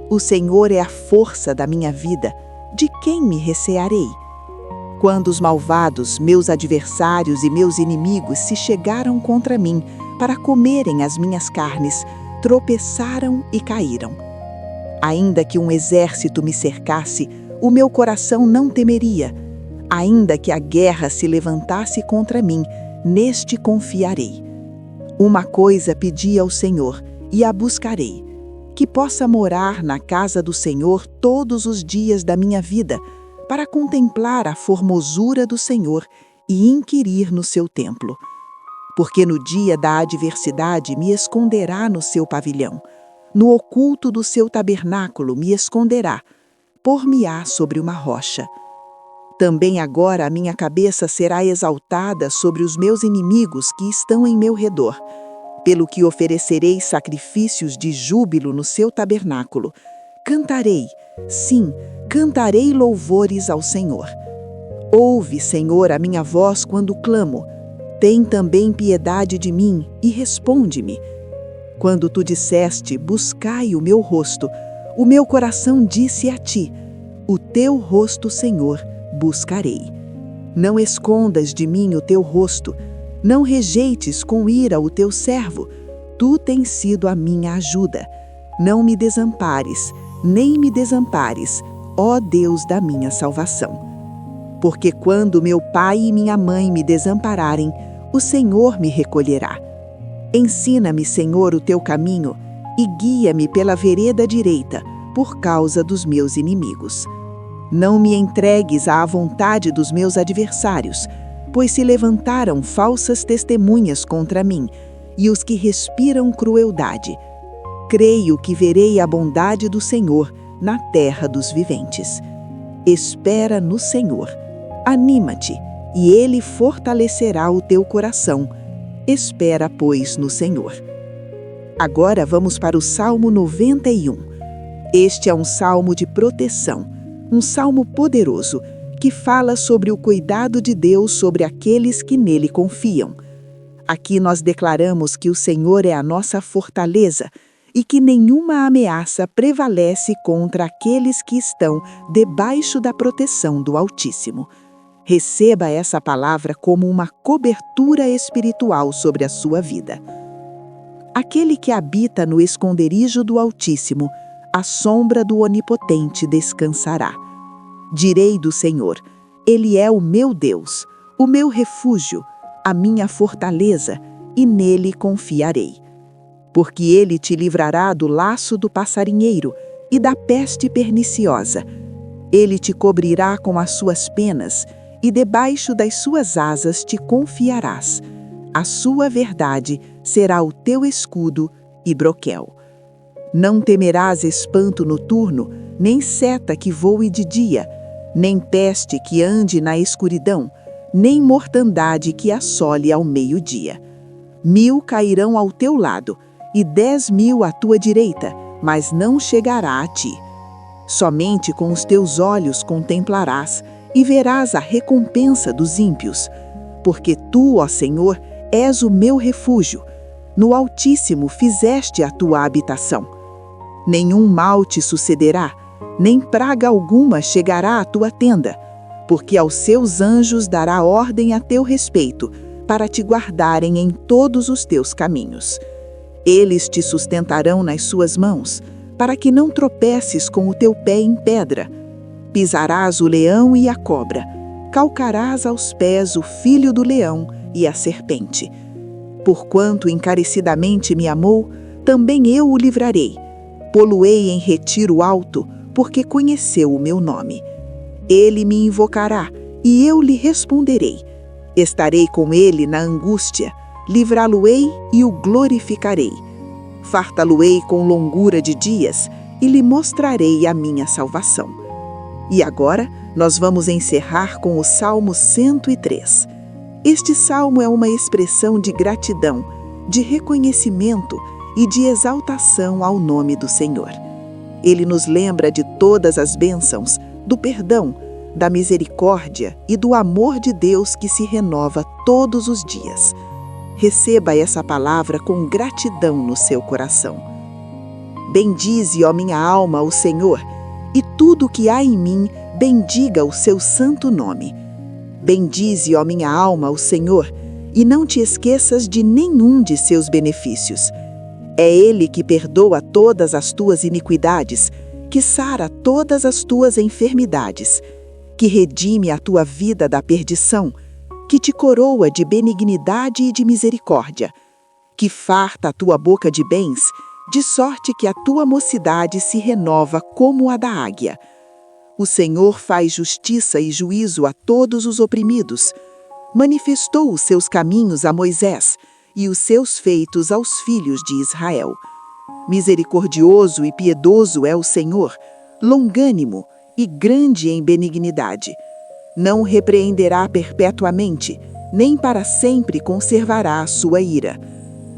O Senhor é a força da minha vida. De quem me recearei? Quando os malvados, meus adversários e meus inimigos se chegaram contra mim para comerem as minhas carnes, tropeçaram e caíram. Ainda que um exército me cercasse, o meu coração não temeria. Ainda que a guerra se levantasse contra mim, neste confiarei. Uma coisa pedi ao Senhor, e a buscarei, que possa morar na casa do Senhor todos os dias da minha vida, para contemplar a formosura do Senhor e inquirir no seu templo. Porque no dia da adversidade me esconderá no seu pavilhão, no oculto do seu tabernáculo me esconderá, por-me-á sobre uma rocha. Também agora a minha cabeça será exaltada sobre os meus inimigos que estão em meu redor, pelo que oferecerei sacrifícios de júbilo no seu tabernáculo, cantarei, sim, cantarei louvores ao Senhor. Ouve, Senhor, a minha voz quando clamo. Tem também piedade de mim e responde-me. Quando tu disseste, buscai o meu rosto, o meu coração disse a ti, o teu rosto, Senhor, buscarei. Não escondas de mim o teu rosto, não rejeites com ira o teu servo. Tu tens sido a minha ajuda. Não me desampares, nem me desampares, ó Deus da minha salvação. Porque quando meu pai e minha mãe me desampararem, o Senhor me recolherá. Ensina-me, Senhor, o teu caminho e guia-me pela vereda direita, por causa dos meus inimigos. Não me entregues à vontade dos meus adversários, pois se levantaram falsas testemunhas contra mim, e os que respiram crueldade. Creio que verei a bondade do Senhor na terra dos viventes. Espera no Senhor. Anima-te, e Ele fortalecerá o teu coração. Espera, pois, no Senhor. Agora vamos para o Salmo 91. Este é um salmo de proteção, um salmo poderoso, que fala sobre o cuidado de Deus sobre aqueles que nele confiam. Aqui nós declaramos que o Senhor é a nossa fortaleza e que nenhuma ameaça prevalece contra aqueles que estão debaixo da proteção do Altíssimo. Receba essa palavra como uma cobertura espiritual sobre a sua vida. Aquele que habita no esconderijo do Altíssimo, à sombra do Onipotente descansará. Direi do Senhor, Ele é o meu Deus, o meu refúgio, a minha fortaleza, e nele confiarei. Porque Ele te livrará do laço do passarinheiro e da peste perniciosa. Ele te cobrirá com as suas penas, e debaixo das suas asas te confiarás. A sua verdade será o teu escudo e broquel. Não temerás espanto noturno, nem seta que voe de dia, nem peste que ande na escuridão, nem mortandade que assole ao meio-dia. 1000 cairão ao teu lado, e 10.000 à tua direita, mas não chegará a ti. Somente com os teus olhos contemplarás, e verás a recompensa dos ímpios. Porque tu, ó Senhor, és o meu refúgio. No Altíssimo fizeste a tua habitação. Nenhum mal te sucederá, nem praga alguma chegará à tua tenda, porque aos seus anjos dará ordem a teu respeito, para te guardarem em todos os teus caminhos. Eles te sustentarão nas suas mãos, para que não tropeces com o teu pé em pedra. Pisarás o leão e a cobra, calcarás aos pés o filho do leão e a serpente. Porquanto encarecidamente me amou, também eu o livrarei. Pô-lo-ei em retiro alto, porque conheceu o meu nome. Ele me invocará, e eu lhe responderei. Estarei com ele na angústia, livrá-lo-ei e o glorificarei. Fartá-lo-ei com longura de dias, e lhe mostrarei a minha salvação. E agora, nós vamos encerrar com o Salmo 103. Este salmo é uma expressão de gratidão, de reconhecimento e de exaltação ao nome do Senhor. Ele nos lembra de todas as bênçãos, do perdão, da misericórdia e do amor de Deus que se renova todos os dias. Receba essa palavra com gratidão no seu coração. Bendize, ó minha alma, o Senhor, e tudo o que há em mim, bendiga o seu santo nome. Bendize, ó minha alma, o Senhor, e não te esqueças de nenhum de seus benefícios. É Ele que perdoa todas as tuas iniquidades, que sara todas as tuas enfermidades, que redime a tua vida da perdição, que te coroa de benignidade e de misericórdia, que farta a tua boca de bens, de sorte que a tua mocidade se renova como a da águia. O Senhor faz justiça e juízo a todos os oprimidos. Manifestou os seus caminhos a Moisés e os seus feitos aos filhos de Israel. Misericordioso e piedoso é o Senhor, longânimo e grande em benignidade. Não repreenderá perpetuamente, nem para sempre conservará a sua ira.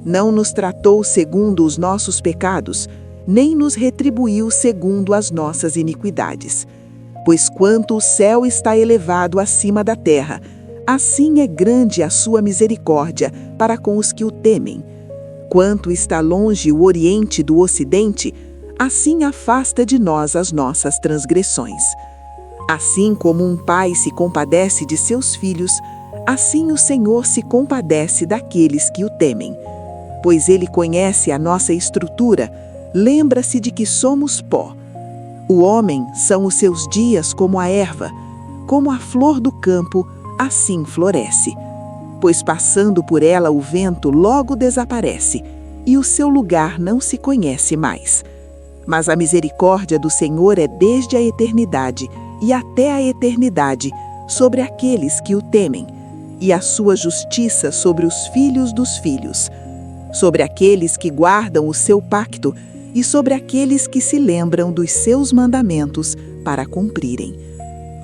Não nos tratou segundo os nossos pecados, nem nos retribuiu segundo as nossas iniquidades. Pois quanto o céu está elevado acima da terra, assim é grande a sua misericórdia para com os que o temem. Quanto está longe o oriente do ocidente, assim afasta de nós as nossas transgressões. Assim como um pai se compadece de seus filhos, assim o Senhor se compadece daqueles que o temem. Pois ele conhece a nossa estrutura, lembra-se de que somos pó. O homem são os seus dias como a erva, como a flor do campo, assim floresce. Pois passando por ela o vento logo desaparece, e o seu lugar não se conhece mais. Mas a misericórdia do Senhor é desde a eternidade e até a eternidade sobre aqueles que o temem, e a sua justiça sobre os filhos dos filhos, sobre aqueles que guardam o seu pacto e sobre aqueles que se lembram dos seus mandamentos para cumprirem.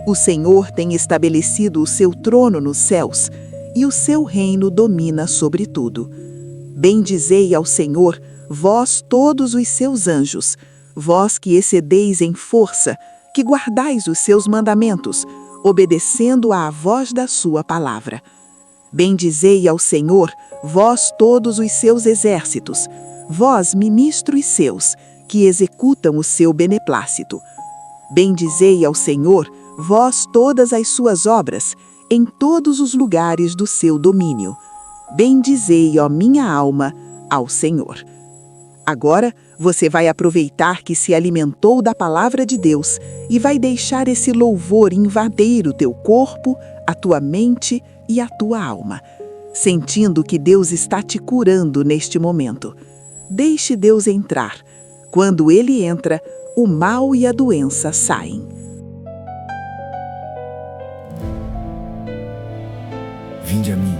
O Senhor tem estabelecido o seu trono nos céus, e o seu reino domina sobre tudo. Bendizei ao Senhor, vós todos os seus anjos, vós que excedeis em força, que guardais os seus mandamentos, obedecendo à voz da sua palavra. Bendizei ao Senhor, vós todos os seus exércitos, vós ministros seus, que executam o seu beneplácito. Bendizei ao Senhor, vós todas as suas obras, em todos os lugares do seu domínio. Bendizei, ó minha alma, ao Senhor. Agora você vai aproveitar que se alimentou da palavra de Deus e vai deixar esse louvor invadir o teu corpo, a tua mente e a tua alma, sentindo que Deus está te curando neste momento. Deixe Deus entrar. Quando Ele entra, o mal e a doença saem. Vinde a mim,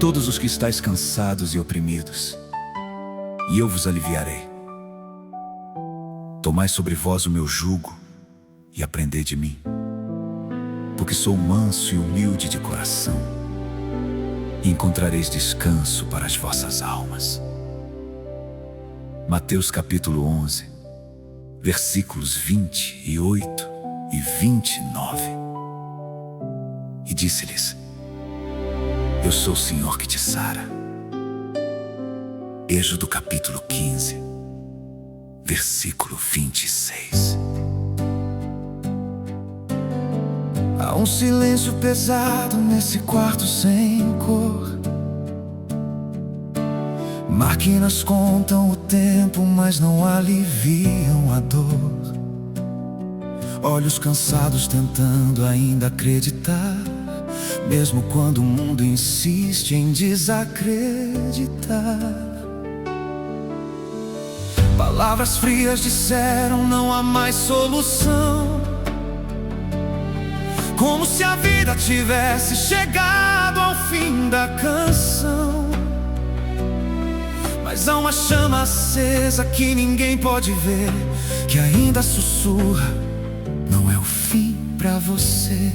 todos os que estáis cansados e oprimidos, e eu vos aliviarei. Tomai sobre vós o meu jugo e aprendei de mim, porque sou manso e humilde de coração, e encontrareis descanso para as vossas almas. Mateus capítulo 11, versículos 28 e 29. E disse-lhes: Eu sou o Senhor que te sara. Êxodo capítulo 15, versículo 26. Há um silêncio pesado nesse quarto sem cor. Máquinas contam o tempo, mas não aliviam a dor. Olhos cansados tentando ainda acreditar, mesmo quando o mundo insiste em desacreditar. Palavras frias disseram não há mais solução, como se a vida tivesse chegado ao fim da canção. Mas há uma chama acesa que ninguém pode ver, que ainda sussurra: não é o fim pra você.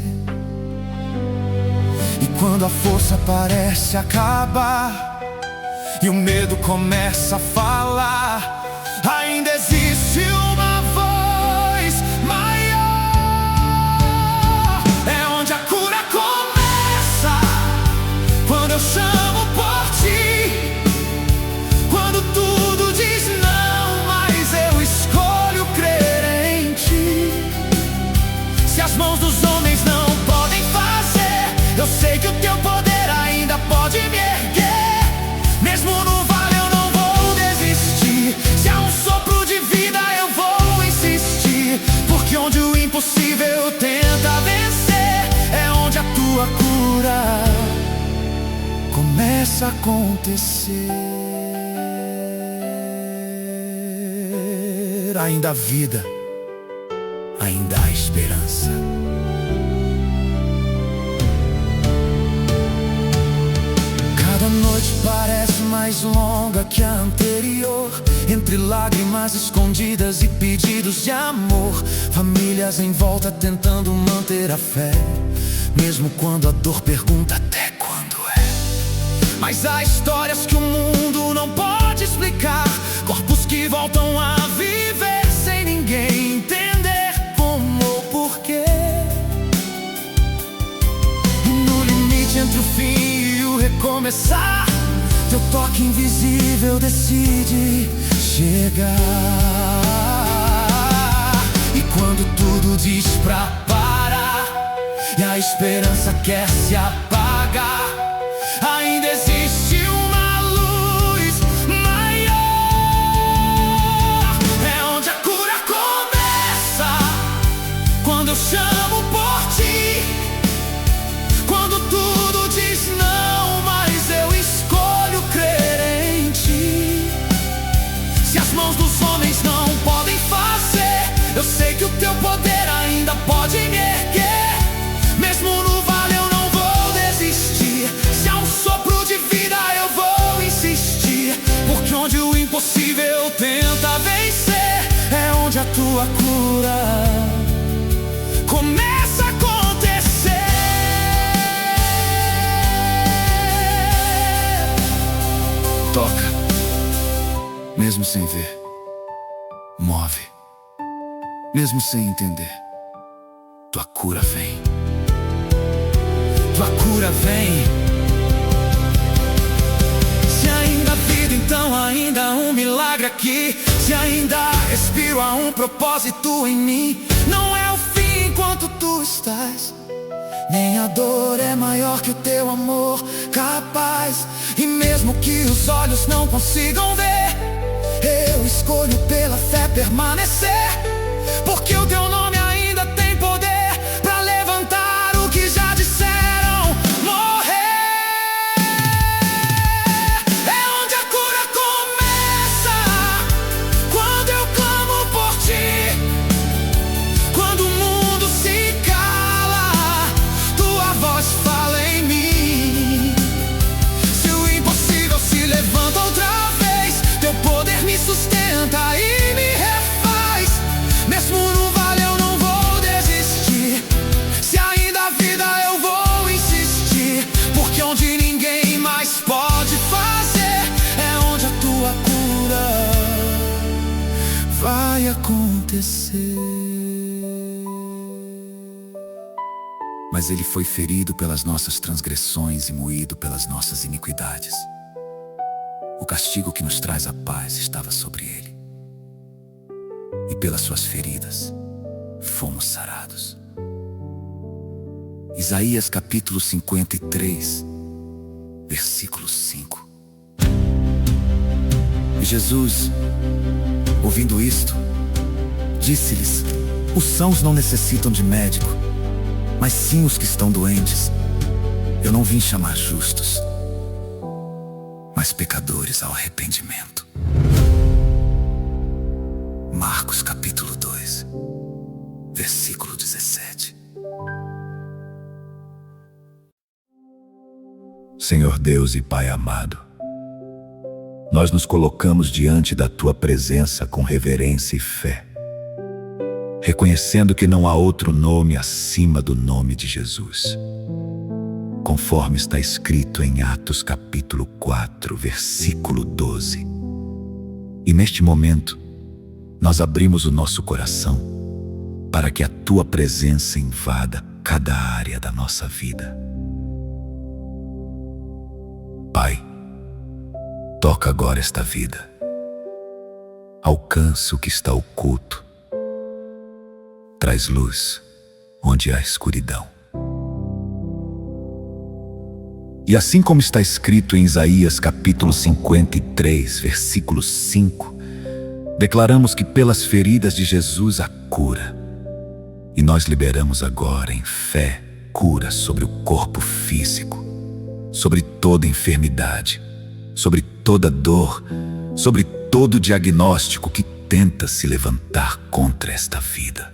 E quando a força parece acabar e o medo começa a falar, ainda existe uma voz maior. É onde a cura começa, quando eu chamo por ti. Quando tudo diz não, mas eu escolho crer em ti. Se as mãos dos homens não podem fazer, eu sei que o teu poder ainda pode me erguer. Mesmo no vale eu não vou desistir. Se há um sopro de vida eu vou insistir, porque onde o impossível tenta vencer, é onde a tua cura começa a acontecer. Ainda há vida, ainda há esperança. Cada noite parece mais longa que a anterior, entre lágrimas escondidas e pedidos de amor. Famílias em volta tentando manter a fé, mesmo quando a dor pergunta até quando é. Mas há histórias que o mundo não pode explicar, corpos que voltam recomeçar. Teu toque invisível decide chegar. E quando tudo diz pra parar e a esperança quer se apagar, ainda existe uma luz maior. É onde a cura começa, quando eu chamo por ti. Quando tudo diz não, mas eu escolho crer em ti. Se as mãos dos homens não podem fazer, eu sei que o teu poder ainda pode me erguer. Mesmo no vale eu não vou desistir. Se há um sopro de vida eu vou insistir. Porque onde o impossível tenta vencer, é onde a tua cura começa a acontecer. Toca, mesmo sem ver. Move, mesmo sem entender. Tua cura vem. Tua cura vem. Se ainda há vida, então ainda há um milagre aqui. Se ainda respiro, há um propósito em mim. Não é o fim enquanto tu estás, nem a dor é maior que o teu amor capaz. E mesmo que os olhos não consigam ver, eu escolho pela fé permanecer. Porque o teu nome ainda tem poder pra levantar o que já disseram morrer. É onde a cura começa, quando eu clamo por ti. Quando o mundo se cala, tua voz fala em mim. Se o impossível se levanta outra vez, teu poder me sustenta e me refaz. Mesmo no vale eu não vou desistir. Se ainda há vida eu vou insistir. Porque onde ninguém mais pode fazer, é onde a tua cura vai acontecer. Mas ele foi ferido pelas nossas transgressões e moído pelas nossas iniquidades. O castigo que nos traz a paz estava sobre ele, e pelas suas feridas fomos sarados. Isaías capítulo 53, versículo 5. E Jesus, ouvindo isto, disse-lhes: os sãos não necessitam de médico, mas sim os que estão doentes. Eu não vim chamar justos, mas pecadores ao arrependimento. Marcos capítulo 2, versículo 17. Senhor Deus e Pai amado, nós nos colocamos diante da Tua presença com reverência e fé, reconhecendo que não há outro nome acima do nome de Jesus, conforme está escrito em Atos capítulo 4, versículo 12. E neste momento, nós abrimos o nosso coração para que a Tua presença invada cada área da nossa vida. Pai, toca agora esta vida. Alcança o que está oculto. Traz luz onde há escuridão. E assim como está escrito em Isaías capítulo 53, versículo 5, declaramos que pelas feridas de Jesus há cura. E nós liberamos agora em fé cura sobre o corpo físico, sobre toda enfermidade, sobre toda dor, sobre todo diagnóstico que tenta se levantar contra esta vida.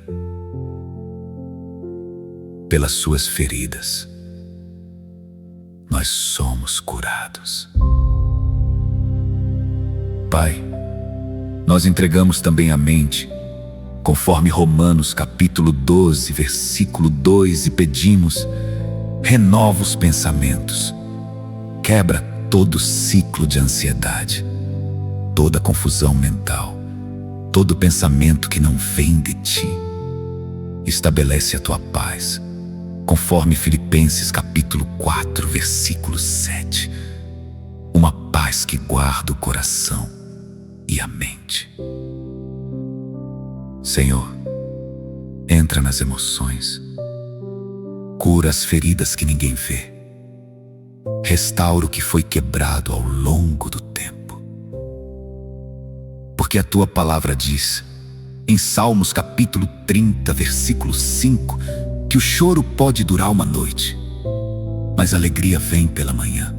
Pelas suas feridas, nós somos curados. Pai, nós entregamos também a mente, conforme Romanos capítulo 12, versículo 2, e pedimos: renova os pensamentos, quebra todo ciclo de ansiedade, toda confusão mental, todo pensamento que não vem de Ti. Estabelece a Tua paz, conforme Filipenses capítulo 4, versículo 7. paz que guarda o coração e a mente. Senhor, entra nas emoções, cura as feridas que ninguém vê, restaura o que foi quebrado ao longo do tempo. Porque a tua palavra diz, em Salmos capítulo 30, versículo 5, que o choro pode durar uma noite, mas a alegria vem pela manhã.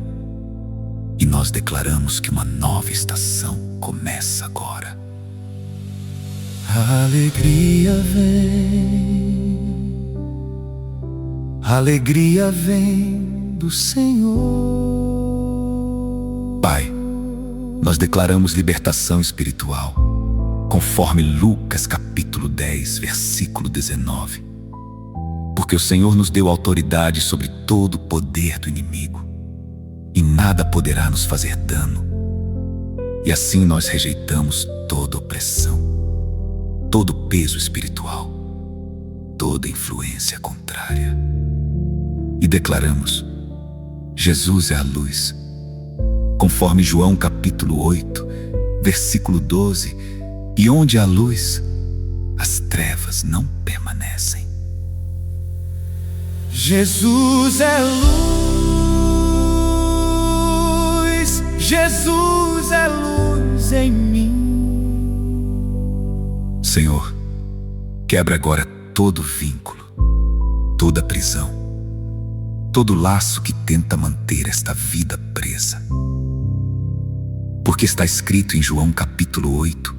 E nós declaramos que uma nova estação começa agora. A alegria vem do Senhor. Pai, nós declaramos libertação espiritual, conforme Lucas capítulo 10, versículo 19. Porque o Senhor nos deu autoridade sobre todo o poder do inimigo, e nada poderá nos fazer dano. E assim nós rejeitamos toda opressão, todo peso espiritual, toda influência contrária. E declaramos, Jesus é a luz, conforme João capítulo 8, versículo 12, e onde há luz, as trevas não permanecem. Jesus é luz, Jesus é luz em mim. Senhor, quebra agora todo vínculo, toda prisão, todo laço que tenta manter esta vida presa. Porque está escrito em João capítulo 8,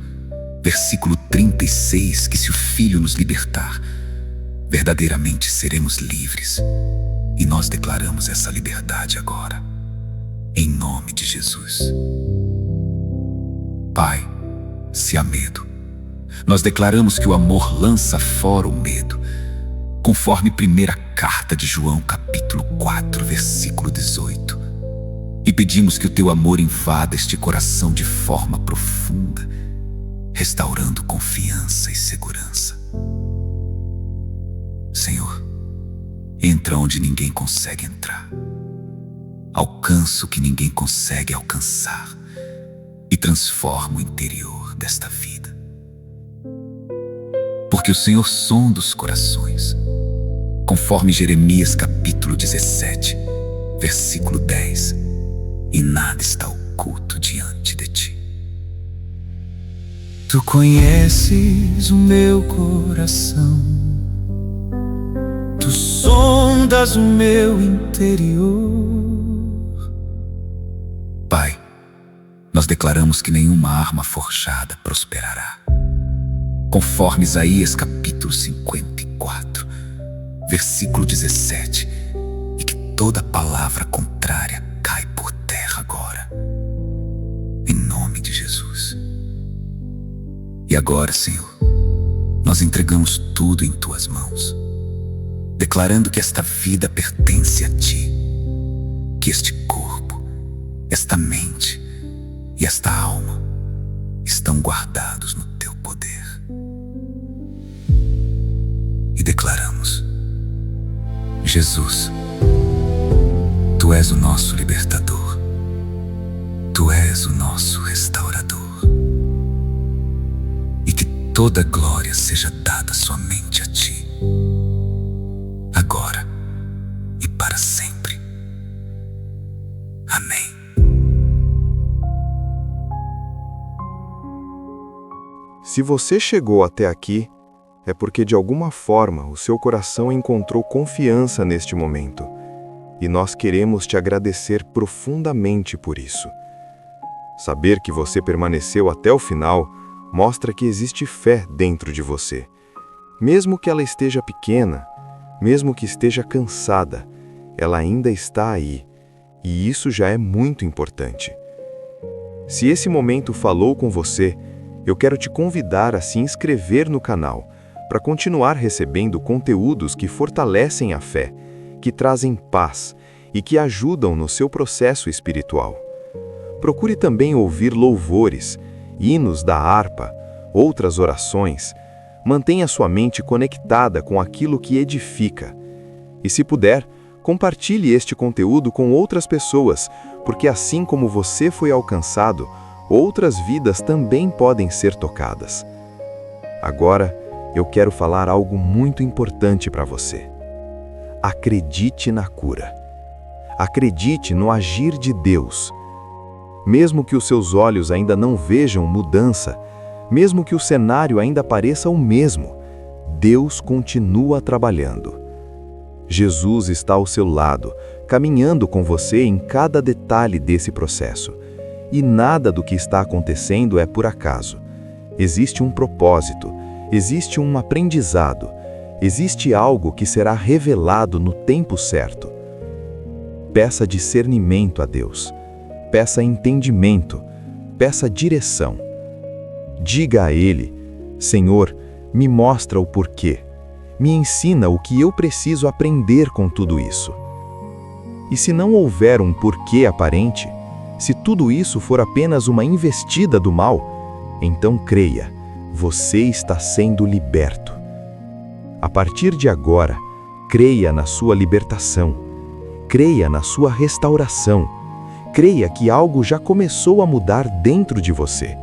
versículo 36, que se o Filho nos libertar, verdadeiramente seremos livres. E nós declaramos essa liberdade agora, em nome de Jesus. Pai, se há medo, nós declaramos que o amor lança fora o medo, conforme primeira carta de João capítulo 4, versículo 18. E pedimos que o teu amor invada este coração de forma profunda, restaurando confiança e segurança. Senhor, entra onde ninguém consegue entrar, alcança o que ninguém consegue alcançar e transforma o interior desta vida. Porque o Senhor sonda os corações, conforme Jeremias capítulo 17, versículo 10, e nada está oculto diante de ti. Tu conheces o meu coração, tu sondas o meu interior. Pai, nós declaramos que nenhuma arma forjada prosperará, conforme Isaías capítulo 54, versículo 17, e que toda palavra contrária cai por terra agora, em nome de Jesus. E agora, Senhor, nós entregamos tudo em tuas mãos, declarando que esta vida pertence a ti, que este corpo, esta mente e esta alma estão guardados no teu poder. E declaramos, Jesus, tu és o nosso libertador, tu és o nosso restaurador, e que toda glória seja dada somente a ti, agora e para sempre. Amém. Se você chegou até aqui, é porque de alguma forma o seu coração encontrou confiança neste momento, e nós queremos te agradecer profundamente por isso. Saber que você permaneceu até o final mostra que existe fé dentro de você. Mesmo que ela esteja pequena, mesmo que esteja cansada, ela ainda está aí, e isso já é muito importante. Se esse momento falou com você, eu quero te convidar a se inscrever no canal para continuar recebendo conteúdos que fortalecem a fé, que trazem paz e que ajudam no seu processo espiritual. Procure também ouvir louvores, hinos da harpa, outras orações. Mantenha sua mente conectada com aquilo que edifica. E se puder, Compartilhe este conteúdo com outras pessoas, porque assim como você foi alcançado, outras vidas também podem ser tocadas. Agora, eu quero falar algo muito importante para você. Acredite na cura. Acredite no agir de Deus. Mesmo que os seus olhos ainda não vejam mudança, mesmo que o cenário ainda pareça o mesmo, Deus continua trabalhando. Jesus está ao seu lado, caminhando com você em cada detalhe desse processo. E nada do que está acontecendo é por acaso. Existe um propósito, existe um aprendizado, existe algo que será revelado no tempo certo. Peça discernimento a Deus, peça entendimento, peça direção. Diga a Ele: Senhor, me mostra o porquê, me ensina o que eu preciso aprender com tudo isso. E se não houver um porquê aparente, se tudo isso for apenas uma investida do mal, então creia, você está sendo liberto. A partir de agora, creia na sua libertação. Creia na sua restauração. Creia que algo já começou a mudar dentro de você.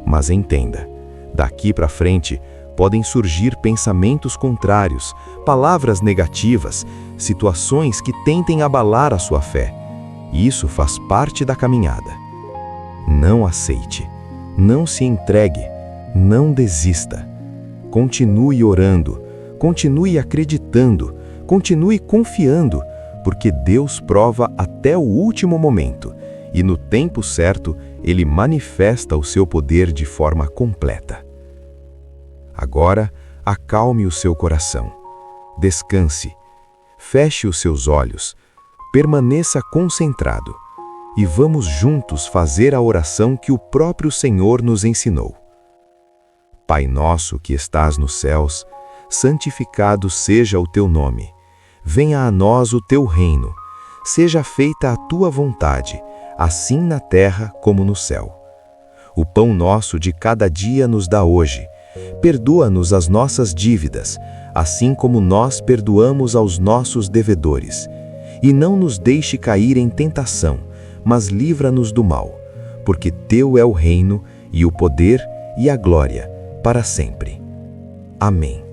Mas entenda, daqui para frente podem surgir pensamentos contrários, palavras negativas, situações que tentem abalar a sua fé. Isso faz parte da caminhada. Não aceite, não se entregue, não desista. Continue orando, continue acreditando, continue confiando, porque Deus prova até o último momento, e no tempo certo, Ele manifesta o seu poder de forma completa. Agora, acalme o seu coração, descanse, feche os seus olhos, permaneça concentrado, e vamos juntos fazer a oração que o próprio Senhor nos ensinou. Pai nosso que estás nos céus, santificado seja o teu nome. Venha a nós o teu reino, seja feita a tua vontade, assim na terra como no céu. O pão nosso de cada dia nos dá hoje. Perdoa-nos as nossas dívidas, assim como nós perdoamos aos nossos devedores. E não nos deixe cair em tentação, mas livra-nos do mal, porque teu é o reino, e o poder, e a glória, para sempre. Amém.